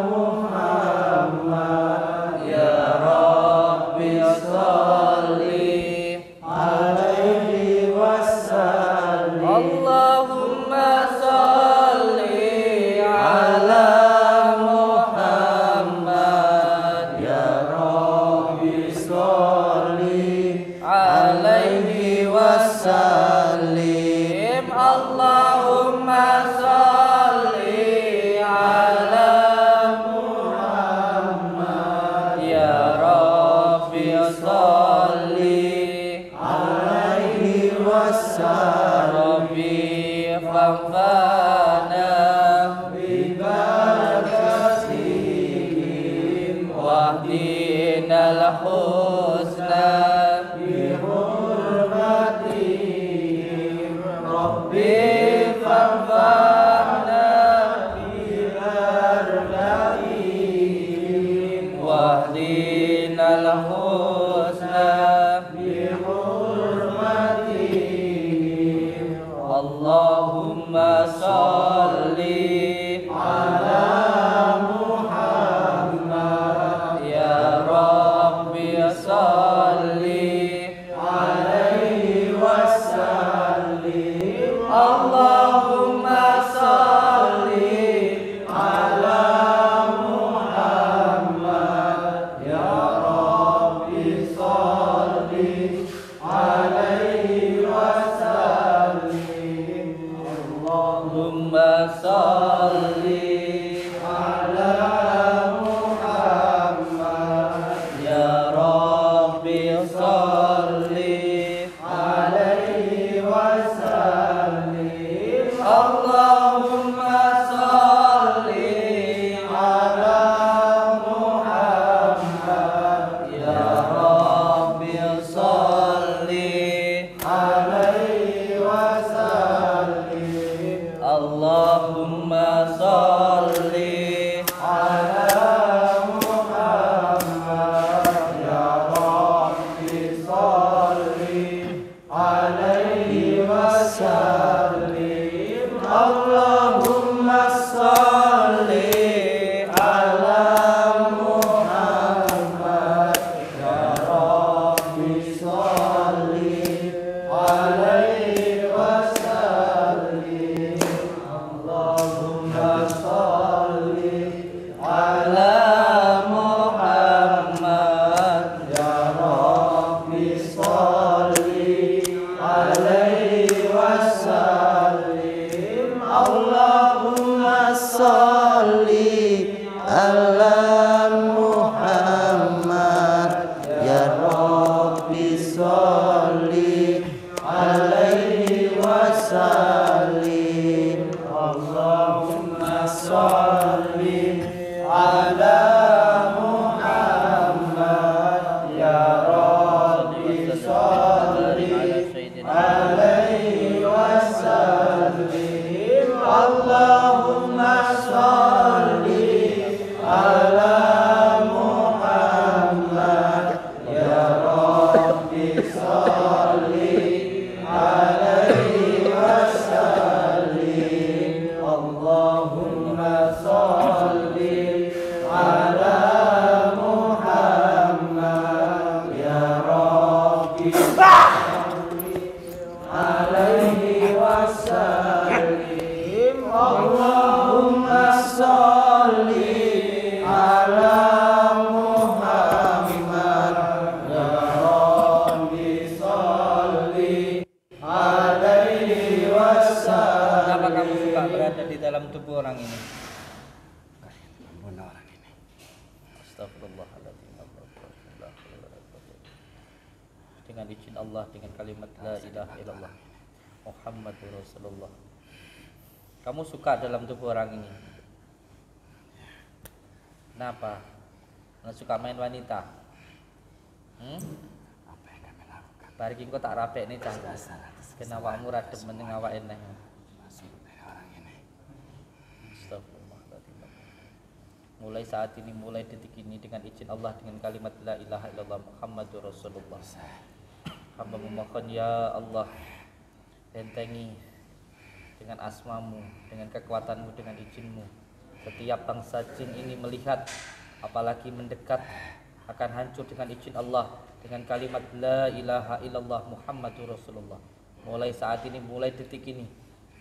Muhammad. Ya Rabbi sholli alaihi wasallim. Allahumma sholli ala Muhammad. Ya Rabbi sholli alaihi wasallim. Allahumma sholli ala Muhammad. Ya Rabbi sholli alaihi wasallam. Rabbi fanfa'na bi barakatihim wahdinal husna bi hurmatihim. Rabbi fanfa'na bi barakatihim wahdinal husna bi hurmatihim. Allahumma sholli ala Muhammad. Ya Rabbi sholli alaihi wasallim. Allahumma sholli ala Muhammad. Ya Rabbi sholli alaihi wasallim. Allahumma sholli ala Muhammad. Ya Rabbi sholli alaihi wasallim. Allahumma sholli ala Muhammad. Ya Rabbi sholli alaihi wasallim. Allahumma sholli Kenapa kamu suka berada di dalam tubuh orang ini? Membunuh orang ini. Astagfirullahaladzim. Dengan izin Allah, dengan kalimat la ilaha illallah Muhammadur Rasulullah. Kamu suka dalam tubuh orang ini? Kenapa? Karena suka main wanita? Apa yang kami lakukan? Bari engko tak rapek nih cah. Kena awakmu radep meneng awake neh. Masuk dari orang ini. Astagfirullahaladzim. Mulai saat ini, mulai detik ini, dengan izin Allah, dengan kalimat la ilaha illallah Muhammadur Rasulullah, hamba memohon ya Allah, bentengi dengan asmamu, dengan kekuatanmu, dengan izinmu, setiap bangsa jin ini melihat, apalagi mendekat, akan hancur dengan izin Allah, dengan kalimat la ilaha illallah Muhammadur Rasulullah. Mulai saat ini, mulai detik ini,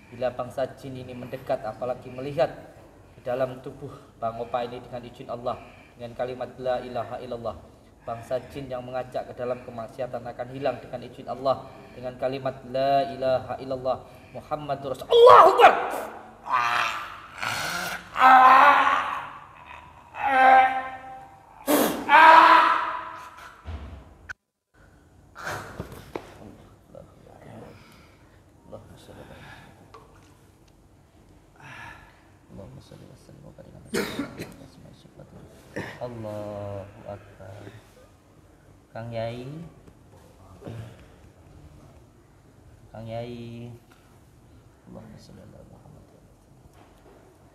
bila bangsa jin ini mendekat, apalagi melihat di dalam tubuh Bang Opa ini, dengan izin Allah, dengan kalimat la ilaha illallah, bangsa jin yang mengajak ke dalam kemaksiatan akan hilang dengan izin Allah, dengan kalimat la ilaha illallah Muhammadur Rasulullah. Allahu Akbar. Allahu Akbar. Kang Yai, Kang Yai, Allahumma sholli ala Muhammad.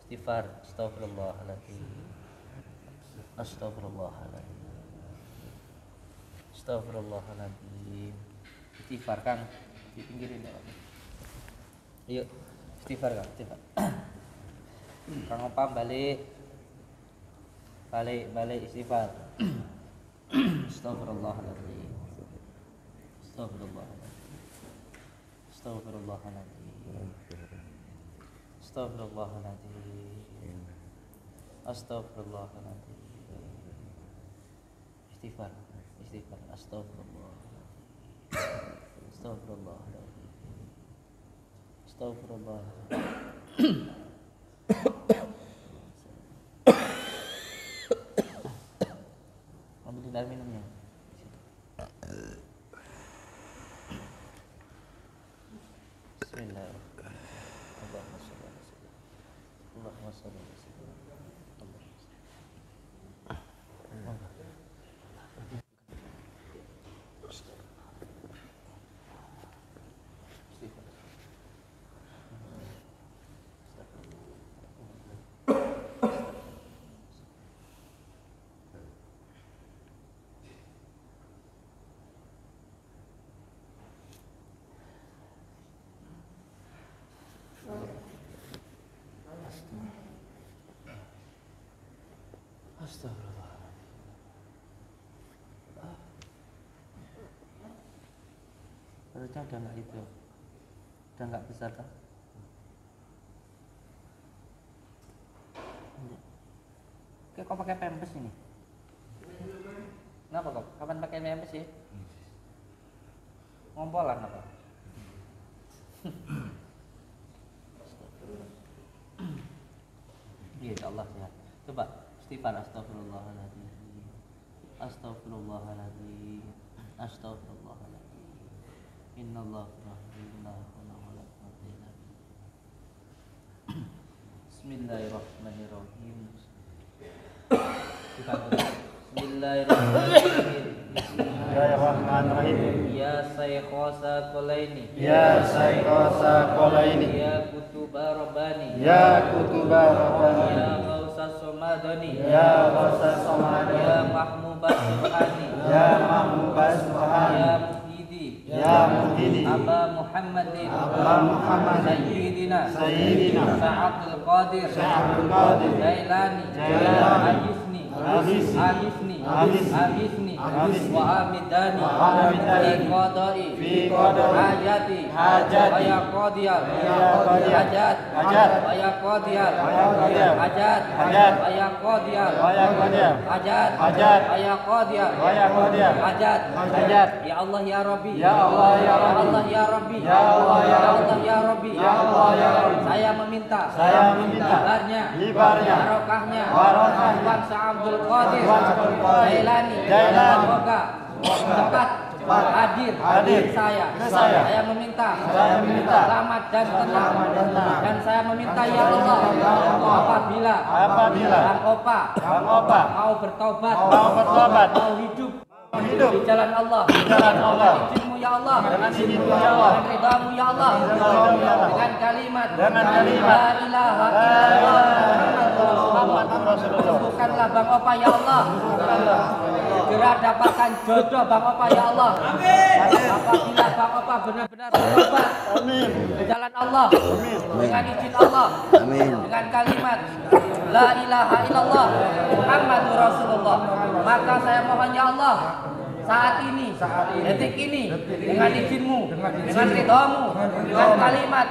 Istighfar, astagfirullahaladzim, astagfirullahaladzim, astagfirullahaladzim. Istighfar Kang, di pinggirin ya. Yuk, istighfar Kang, istighfar. Kang Opa balik istighfar. Astagfirullahaladzim, astagfirullahaladzim, astagfirullahaladzim, astagfirullahaladzim, astagfirullahaladzim. Istighfar, astagfirullahaladzim, astagfirullahaladzim, astagfirullahaladzim. Ambil dari minumnya. Bismillahirrahmanirrahim. Allahumma sholli ala sayyidina. Allahumma sholli ala sayyidina. Astagfirullah. Perutnya udah nggak itu, udah nggak besar kan? Oke, kok pakai pampers ini? Kenapa kok? Kapan pakai pampers sih? Ngompolan apa? Iya, Allah sehat. Coba istighfar, astagfirullahaladzim, astagfirullahaladzim, astagfirullahaladzim. Innallah Bismillahirrahmanirrahim. Bismillahirrahmanirrahim. Ya Sayyidasa Qolaini, Ya Sayyidasa Qolaini, Ya Kutuba Rabbani, Ya Kutuba Rabbani, Ya Ghausas Somadani, Ya Ghausas Somadani, Ya Mahmubas Subhani, Ya Mahmubas Subhani, Ya Muhidi, Ya Muhidi, Aba Muhammadin, Aba Muhammadin, Sayyidina, Sayyidina, Sa'abdul Qadir, Sa'abdul Qadir, Jailani, Jailani, Agisni, Agisni, Agisni, Agisni, wa amidani, wa amidani, fi qadai, hajati, wa ya qadiyal, hajat, wa ya qadiyal, hajat, wa ya qadiyal, hajat, wa ya qadiyal, hajat, ya Allah ya Rabbi, ya Allah ya Rabbi, ya Allah ya Rabbi, saya meminta, ibarnya, barokahnya, bangsa Abdul Qadir, Jailani, semoga cepat hadir saya meminta selamat dan tenang, dan saya meminta ya Allah, apabila Bang Opa mau bertobat, mau hidup di jalan Allah, dengan izinmu ya Allah, dengan ridhamu ya Allah, dengan kalimat la ilaha illallah Muhammadur Rasulullah. Sembuhkanlah Bang Opa ya Allah, segera dapatkan jodoh Bang Opa ya Allah. Apabila Bang Opa benar-benar bertobat di jalan Allah, dengan izin Allah, dengan kalimat la ilaha illallah Muhammadur Rasulullah, maka saya mohon ya Allah, saat ini, detik ini, dengan izinmu, dengan ridhamu, dengan kalimat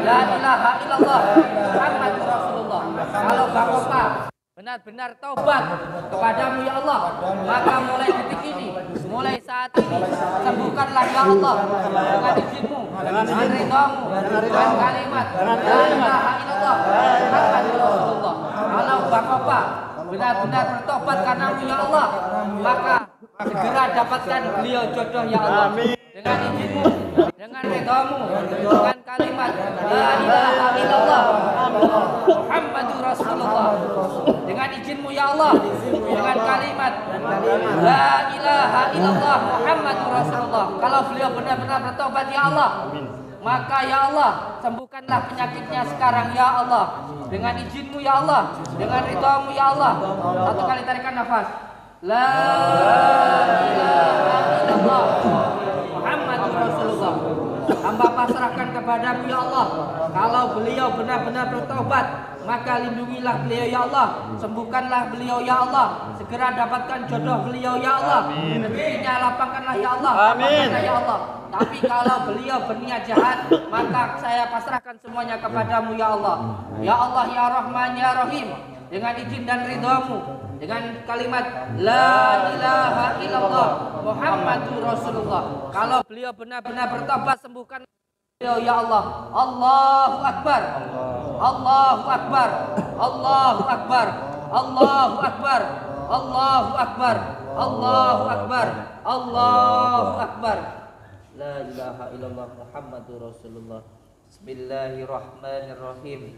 la ilaha illallah Muhammadur Rasulullah, kalau Bang Opa benar-benar taubat kepadamu ya Allah, maka mulai detik ini, mulai saat ini, sembuhkanlah ya Allah, dengan izinmu, dengan ridhamu, dengan kalimat la ilaha illallah Muhammadur Rasulullah. Kalau Bang Opa benar-benar bertobat karenamu ya Allah, maka segera dapatkan beliau jodoh ya Allah, dengan izinmu, dengan ridhamu, dengan kalimat la ilaha illallah Muhammadur Rasulullah, dengan izinmu ya Allah, dengan kalimat la ilaha illallah Muhammadur Rasulullah. Kalau beliau benar-benar bertobat ya Allah, maka ya Allah, sembuhkanlah penyakitnya sekarang ya Allah, dengan izinmu ya Allah, dengan ridhamu ya Allah. Satu kali tarikan nafas. La ilaha illallah Muhammadur Rasulullah. Hamba pasrahkan kepadamu ya Allah. Kalau beliau benar-benar bertobat, maka lindungilah beliau ya Allah, sembuhkanlah beliau ya Allah, segera dapatkan jodoh beliau ya Allah, rezekinya lapangkanlah ya Allah, lapangkanlah ya Allah. Tapi kalau beliau berniat jahat, maka saya pasrahkan semuanya kepadamu ya Allah. Ya Allah ya Rahman ya Rahim, dengan izin dan ridhamu, dengan kalimat la ilaha illallah Muhammadur Rasulullah. Kalau beliau benar-benar bertobat, sembuhkan beliau ya Allah. Allahu Akbar, Allahu Akbar, Allahu Akbar, Allahu Akbar, Allahu Akbar, Allahu Akbar, Allahu Akbar. La ilaha illallah Muhammadur Rasulullah. Bismillahirrahmanirrahim.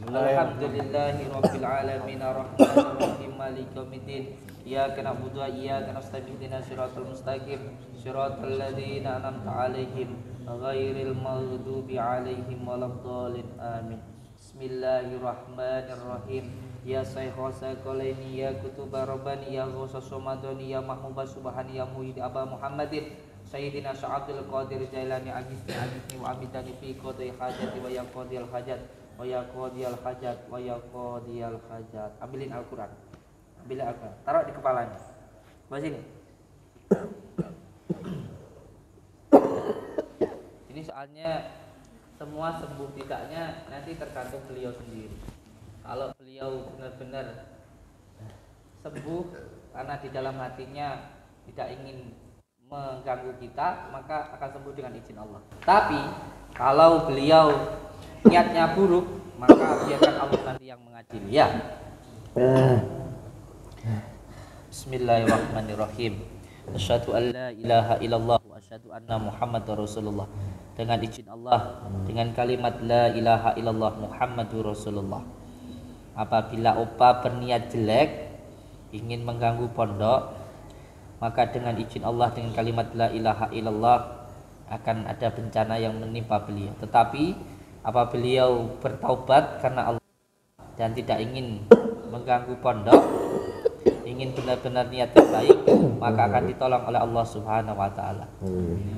Alhamdulillahi rabbil alamin arrahmanir rahim maliki yaumiddin. Iyyaka na'budu wa iyyaka nasta'in ihdinas siratal mustaqim siratal ladzina an'amta 'alaihim ghairil maghdubi 'alaihim waladdallin amin. Bismillahirrahmanirrahim. Ya Sayyidasa Qolaini, Ya Kutuba Rabbani, Ya Ghausas Somadani, Ya Mahmubas Subhani, Ya Muhidi Aba Muhammadin, Sayyidina Sa'abdul Qadir Jailani, Agisni wa amidani fi qadai hajati wa ya qadiyal hajat wa ya qadiyal hajat wa ya qadiyal hajat. Ambilin Al-Quran. Ambil aku, taruh di kepalanya. Bawa sini. Ini soalnya semua sembuh tidaknya nanti tergantung beliau sendiri. Kalau beliau benar-benar sembuh karena di dalam hatinya tidak ingin mengganggu kita, maka akan sembuh dengan izin Allah. Tapi kalau beliau niatnya buruk, maka biarkan Allah nanti yang mengadili ya. Bismillahirrahmanirrahim. Asyhadu an la ilaha illallah wa asyhadu anna Muhammadar Rasulullah. Dengan izin Allah, dengan kalimat la ilaha illallah Muhammadur Rasulullah. Apabila opa berniat jelek, ingin mengganggu pondok, maka dengan izin Allah, dengan kalimat la ilaha illallah akan ada bencana yang menimpa beliau. Tetapi apabila beliau bertaubat karena Allah dan tidak ingin mengganggu pondok, ingin benar-benar niat yang baik, maka akan ditolong oleh Allah Subhanahu wa taala.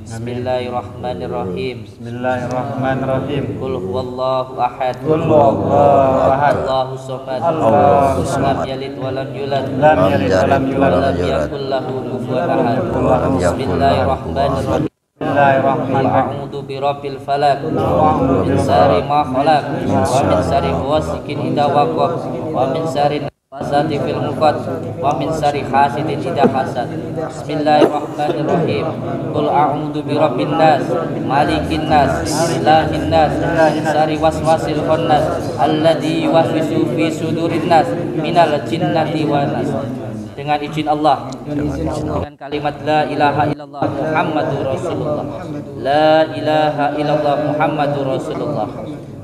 Bismillahirrahmanirrahim. Bismillahirrahmanirrahim. Qul huwallahu ahad. Qul huwallahu ahad. Allahus samad. Allahus Lam yalid wa lam yulad. Lam yalid wa lam Wa yulad. lam yakul lahu kufuwan ahad. Bismillahirrahmanirrahim. Bismillahirrahmanirrahim. A'udzu birabbil falaq min syarri ma khalaq wa min syarri ghasikin idza waqab wa min syarri nafasati fil 'uqad wa min syarri hasidin idza hasad. Bismillahirrahmanirrahim. Qul a'udzu birabbin nas malikin nas ilahin nas min syarri waswasil khannas alladzi yuwaswisu fi sudurin nas minal jinnati wan nas. Dengan izin Allah, dengan kalimat la ilaha illallah Muhammadur Rasulullah. La ilaha illallah Muhammadur Rasulullah.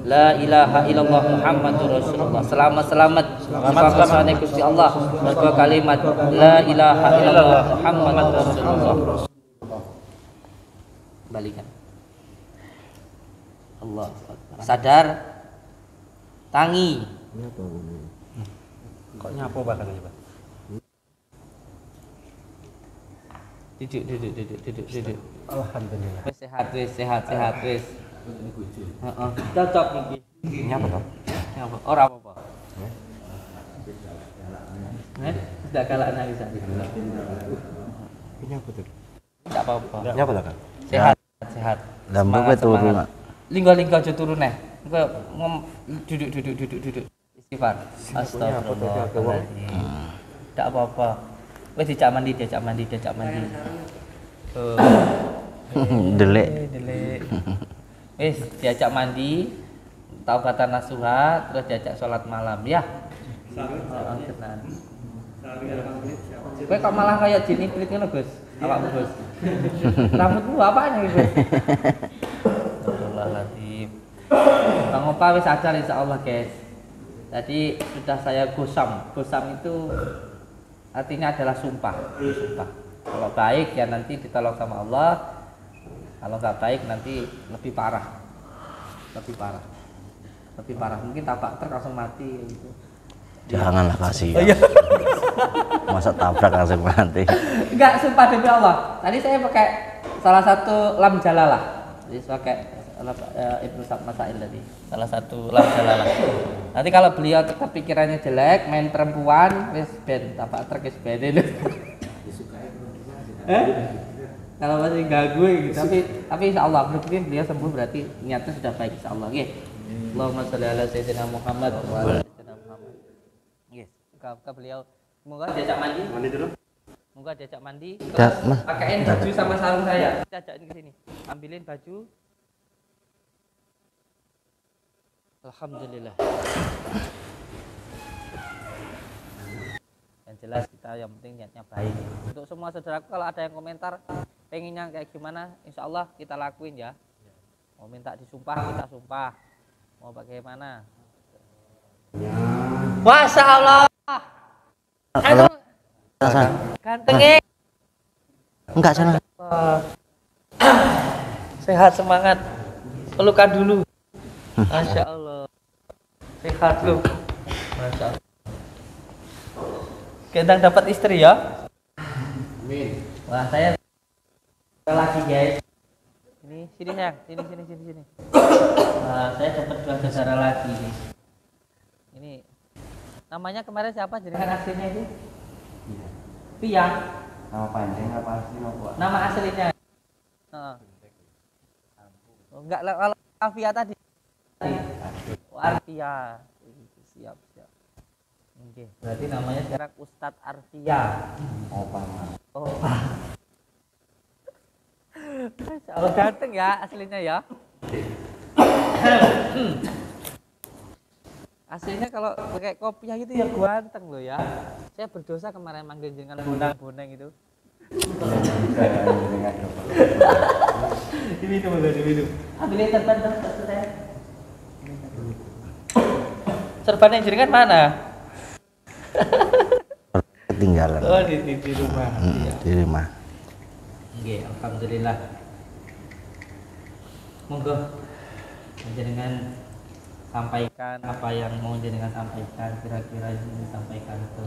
La ilaha illallah Muhammadur Rasulullah. Selamat kepada Gusti Allah. Sebuah kalimat la ilaha illallah Muhammadur Rasulullah. Balikan. Allah sadar, tangi. Kok nyapo bakal coba? Duduk. Alhamdulillah. Wis sehat wis. Heeh. Cocok iki. Nyapa toh? Nyapa? Ora apa-apa. Sudah galak nangis tadi. Ini apa tuh? Enggak apa-apa. Nyapa toh kan? Sehat. Lambung kowe turu nggak? Linggo aja turu neh. Engko duduk. Istighfar. Astagfirullahaladzim. Enggak apa-apa. Wes diajak mandi. Delek. Wes diajak mandi, taubatan nasuha, terus diajak sholat malam ya. Tenan. Kowe kok malah kayak jin iblis ngono, Gus? Awakmu, Gus. Rambutmu apaan iki, Gus? Astagfirullahaladzim. Bang Opa wis ajar insyaallah, guys. Tadi sudah saya gosam. Gosam itu artinya adalah sumpah. Kalau baik ya nanti ditolong sama Allah. Kalau nggak baik nanti lebih parah. Mungkin tabrak truk langsung mati gitu. Janganlah kasih. Masa tabrak langsung mati. Enggak, sumpah demi Allah. Tadi saya pakai salah satu lam jalalah. Jadi saya pakai Ibnu Masail tadi. Salah satu lam jalalah. Nanti kalau beliau tetap pikirannya jelek, main perempuan, wis ben tabrak truk wis ben itu. Kalau masih ganggu gitu. Tapi insyaallah berarti beliau sembuh, berarti niatnya sudah baik insyaallah. Nggih. Allahumma shalli ala sayyidina Muhammad wa ala sayyidina Muhammad. Nggih. Semoga beliau diajak mandi. Semoga diajak mandi. Pakaiin baju sama sarung saya. Kita ajakin ke sini. Ambilin baju. Alhamdulillah. Yang jelas kita yang penting niatnya baik. Untuk semua saudaraku, kalau ada yang komentar pengennya kayak gimana, insya Allah kita lakuin ya. Mau minta disumpah, kita sumpah. Mau bagaimana? Masya Allah. Ganteng. Enggak sana. Sehat, semangat. Pelukan dulu. Masya Allah. Sehat lu. Masya Allah. Kita dapat istri ya. Amin. Wah, saya lagi guys. Ini sini sayang, sini. Wah, saya dapat 2 saudara lagi. Ini namanya kemarin siapa? Jadi aslinya itu? Piang. Nama panjang apa asli nopo? Nama aslinya. Oh, enggak lah, kalau Arfia tadi. Arfia. Siap. Oke, berarti namanya sekarang Ustadz Arfia. Opa Mas. Oh. Kalau ganteng ya aslinya ya. Aslinya kalau pakai kopiah itu ya ganteng loh ya. Saya berdosa kemarin manggil dengan bonang-bonang itu. Diminum. Ambilin serban dong, saya. Serban yang jenengan mana? Ketinggalan. Oh di rumah. Di rumah. Oke, alhamdulillah. Monggo jenengan sampaikan apa yang mau jenengan sampaikan, kira-kira ini disampaikan ke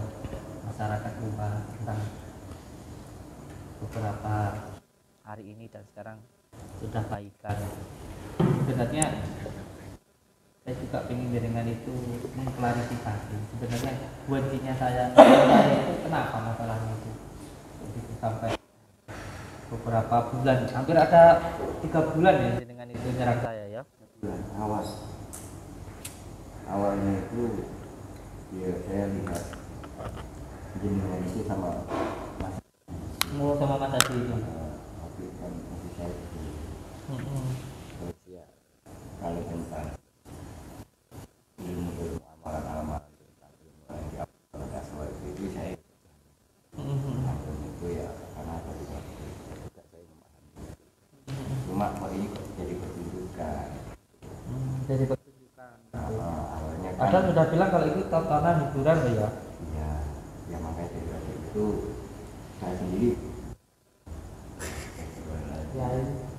masyarakat rumah tentang beberapa hari ini dan sekarang sudah baikan. Sebenarnya saya juga ingin jenengan itu mengklarifikasi sebenarnya kuncinya saya itu kenapa masalahnya itu begitu sampai beberapa bulan, hampir ada 3 bulan ya jenengan itu nyerang saya ya. Bulan awalnya itu ya saya lihat jenengan itu sama Mas Sama Mas Adi itu. tapi kan masih saya itu terus ya kalau tentang ilmu amalan tentang ilmu yang diamalkan semua itu saya itu ya karena tadi tidak saya memahami cuma kok ini jadi pertunjukan Jadi pertunjukan. awalnya kan Padahal sudah bilang kalau itu tontonan hiburan loh ya. ya makanya dari waktu itu saya sendiri Ya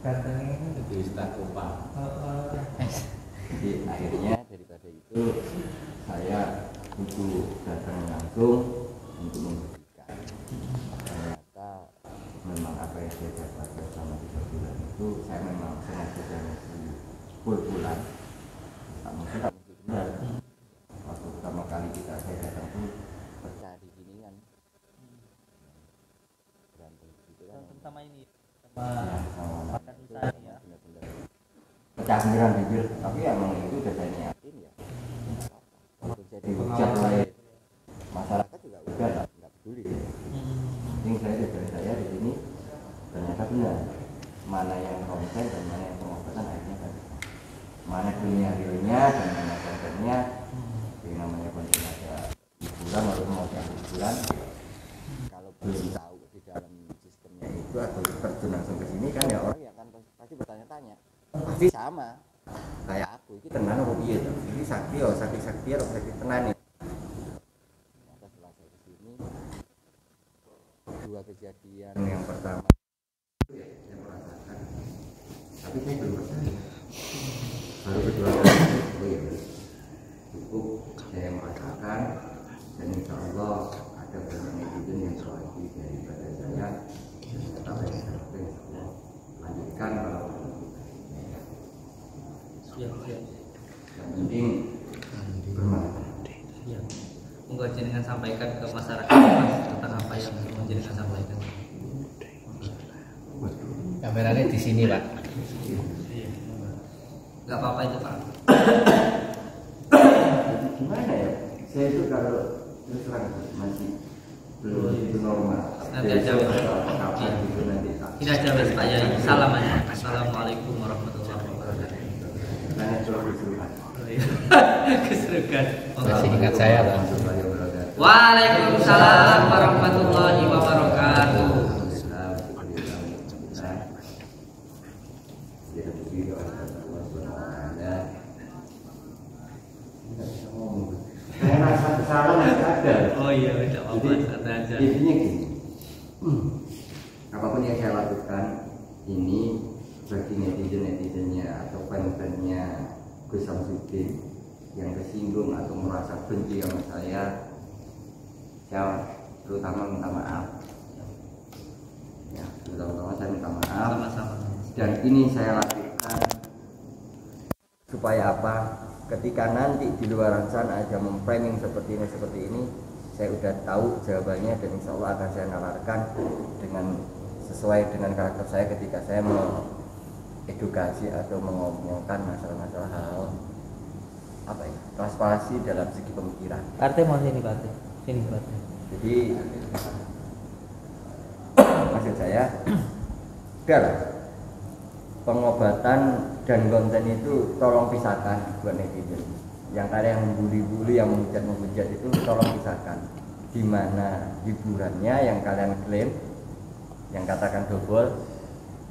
gantengnya ini. jadi akhirnya daripada itu saya butuh datang langsung untuk membuktikan ternyata memang apa yang saya dapatkan selama 3 bulan itu saya memang sengaja full bulan tak mungkin benar. Waktu pertama kali saya datang tuh pecah di sini kan berantem gitu kan Sama ini sama makan usaha ya. benar-benar pecah beneran bibir tapi emang itu udah saya niatin ya untuk jadi hujat oleh masyarakat juga udah nggak peduli ya. Yang saya di sini ternyata benar mana yang konten dan mana yang pengobatan akhirnya kan mana dunia realnya dan mana kontennya yang namanya konten ada hiburan atau mau hiburan kalau belum tahu di dalam sistemnya itu atau terjun langsung ke sini kan ya orang yang kan pasti bertanya-tanya pasti sama kayak aku ini tenan apa piye to ini sakti atau sakti tenan nih ternyata setelah saya kesini 2 kejadian yang pertama ya saya merasakan tapi saya belum percaya baru kedua kali oh ya cukup saya merasakan dan insya Allah ada banyak netizen yang selalu daripada saya tetap saya lanjutkan kalau Siap. yang penting bermanfaat. Ya. Monggo jenengan sampaikan ke masyarakat Mas tentang apa yang mau jenengan sampaikan. Kameranya di sini, Pak. Enggak apa-apa itu, Pak. Jadi gimana ya saya itu kalau terus terang masih belum itu normal Nanti aja kapan gitu nanti Ini aja Mas Pak Yai. Salam aja. Assalamualaikum warahmatullahi wabarakatuh. karena sudah disuruh Keserukan. Masih ingat saya, Pak. Waalaikumsalam warahmatullahi wabarakatuh. Saya rasa kesalahan nggak ada. Oh iya, tidak apa-apa, santai aja. Intinya gini, apapun yang saya lakukan ini bagi netizennya atau fan-fannya Gus Samsudin yang tersinggung atau merasa benci sama saya terutama minta maaf. Ya, terutama saya minta maaf. Sama-sama. Dan ini saya lakukan supaya apa? Ketika nanti di luar sana aja memframing seperti ini, saya udah tahu jawabannya dan insya Allah akan saya nalarkan dengan sesuai dengan karakter saya ketika saya mengedukasi atau mengomongkan masalah-masalah hal apa ya, transparansi dalam segi pemikiran. Partai mau sini partai. Jadi maksud saya udahlah, pengobatan dan konten itu tolong pisahkan buat netizen. Yang kalian membuli-buli, yang menghujat itu tolong pisahkan. Di mana hiburannya yang kalian klaim, yang katakan double,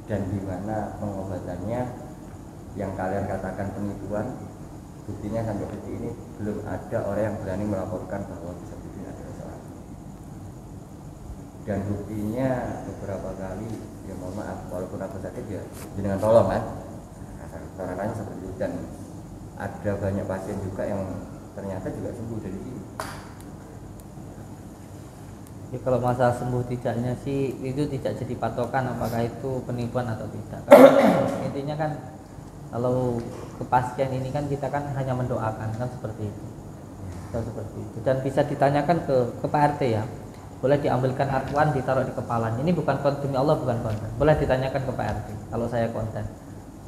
dan di mana pengobatannya yang kalian katakan penipuan. Buktinya sampai detik ini belum ada orang yang berani melaporkan bahwa Fisabilillah adalah salah. Dan buktinya beberapa kali, ya mohon maaf, walaupun aku sakit ya jangan tolong kan, caranya seperti itu. Dan ada banyak pasien juga yang ternyata juga sembuh dari ini. Ya, kalau masalah sembuh tidaknya sih itu tidak jadi patokan apakah itu penipuan atau tidak. Karena intinya kan kalau kepastian ini kan kita kan hanya mendoakan kan seperti itu. Dan bisa ditanyakan ke Pak RT ya. Boleh diambilkan Al-Quran ditaruh di kepalanya. Ini bukan konten, demi Allah bukan konten. Boleh ditanyakan ke Pak RT kalau saya konten.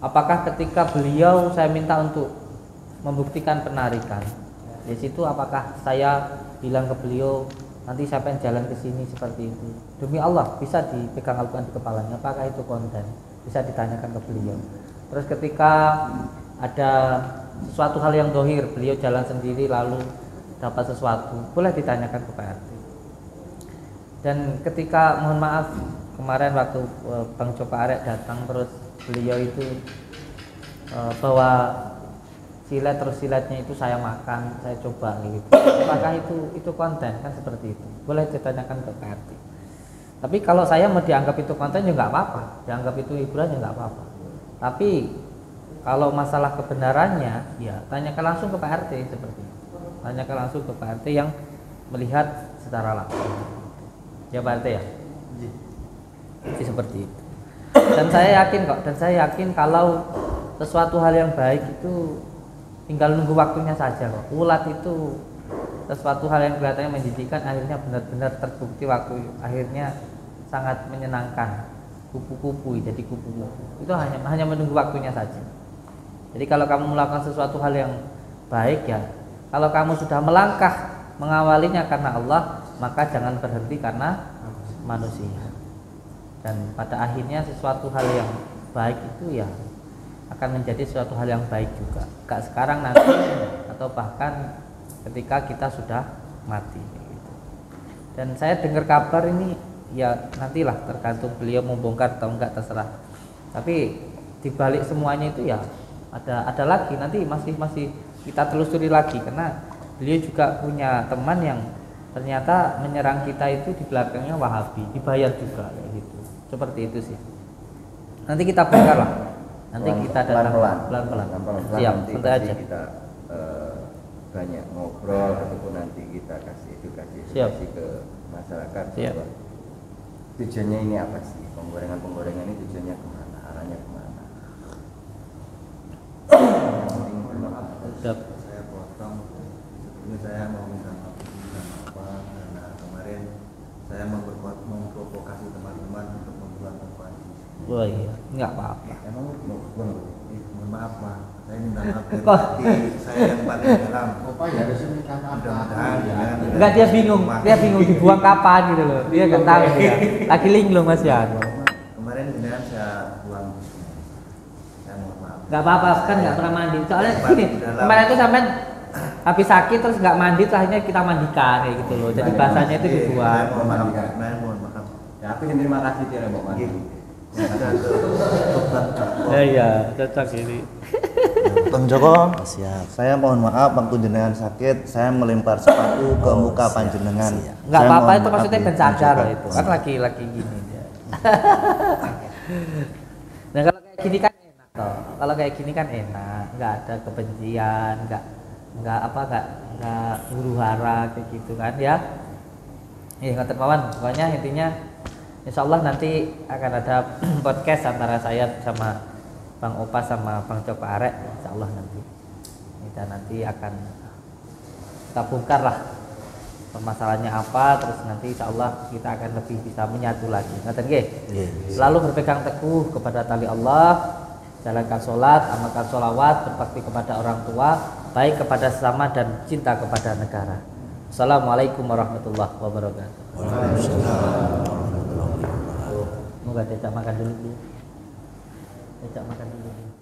Apakah ketika beliau saya minta untuk membuktikan penarikan, di situ apakah saya bilang ke beliau nanti siapa yang jalan ke sini seperti itu? Demi Allah bisa dipegang Al-Quran di kepalanya. Apakah itu konten? Bisa ditanyakan ke beliau. Terus ketika ada sesuatu hal yang dohir, beliau jalan sendiri lalu dapat sesuatu, boleh ditanyakan ke Pak RT. Dan ketika mohon maaf kemarin waktu Bang Joko Arek datang, terus beliau itu bawa silet, terus siletnya itu saya makan, saya coba gitu. Apakah itu konten kan seperti itu? Boleh ditanyakan ke Pak RT. Tapi kalau saya mau dianggap itu konten ya nggak apa-apa, dianggap itu hiburan ya nggak apa-apa. Tapi kalau masalah kebenarannya, ya tanyakan langsung ke Pak RT seperti itu. Tanyakan langsung ke Pak RT yang melihat secara langsung. Ya Pak RT ya. Jadi seperti itu. Dan saya yakin kalau sesuatu hal yang baik itu tinggal nunggu waktunya saja kok. Ulat itu sesuatu hal yang kelihatannya menjijikan akhirnya benar-benar terbukti waktu akhirnya sangat menyenangkan. Kupu-kupu jadi kupu-kupu itu hanya menunggu waktunya saja. Jadi kalau kamu melakukan sesuatu hal yang baik ya, kalau kamu sudah melangkah mengawalinya karena Allah, maka jangan berhenti karena manusia. Dan pada akhirnya sesuatu hal yang baik itu ya akan menjadi sesuatu hal yang baik juga. Gak sekarang nanti atau bahkan ketika kita sudah mati gitu. Dan saya dengar kabar ini ya nantilah tergantung beliau membongkar atau enggak terserah. Tapi dibalik semuanya itu ya ada lagi nanti masih kita telusuri lagi karena beliau juga punya teman yang ternyata menyerang kita itu di belakangnya Wahabi, dibayar juga kayak gitu. Seperti itu sih. Nanti kita bongkar lah. Nanti kita datang pelan-pelan. Siap, santai aja. Kita banyak ngobrol ataupun nanti kita kasih edukasi ke masyarakat. Siap. Tujuannya ini apa sih? Penggorengan ini tujuannya kemana? Arahnya kemana? Saya potong. Sebelumnya saya mau minta maaf karena kemarin saya memprovokasi teman-teman untuk membuat tempat. Oh iya, nggak apa-apa. Emang Mohon maaf Pak, saya minta maaf dari hati saya yang paling dalam. Mudah-mudahan Enggak, dia bingung dibuang kapan gitu loh. Dia nggak tahu dia. Lagi linglung Mas ya. Kemarin beneran saya buang. Saya mohon maaf. Nggak apa-apa kan nggak pernah mandi. Soalnya gini, kemarin itu sampai habis sakit terus nggak mandi, terus akhirnya kita mandikan kayak gitu loh. Jadi bahasanya itu dibuang. Mohon maaf. Mohon maaf. Ya, aku yang terima kasih dia Mbak Mandi. Iya, cocok ini. Bang Joko, Siap. saya mohon maaf Bang Panjenengan sakit, saya melempar sepatu ke muka Panjenengan. Nggak Saya apa-apa mohon itu maaf maksudnya nih, pencacar Bang Joko. itu kan lagi gini dia. Nah kalau kayak gini kan enak toh. Kalau kayak gini kan enak, nggak ada kebencian, nggak huru-hara kayak gitu kan ya. Ngoten mawon, pokoknya intinya insya Allah nanti akan ada podcast antara saya sama Bang Opa sama Bang Joko Arek, insya Allah nanti kita nanti akan kita bongkar lah permasalahannya apa, terus nanti insya Allah kita akan lebih bisa menyatu lagi. Ngaten nggih? Nggih. Selalu berpegang teguh kepada tali Allah, jalankan sholat, amalkan sholawat, berbakti kepada orang tua, baik kepada sesama dan cinta kepada negara. Assalamualaikum warahmatullahi wabarakatuh. Moga diajak makan dulu. Diajak makan dulu.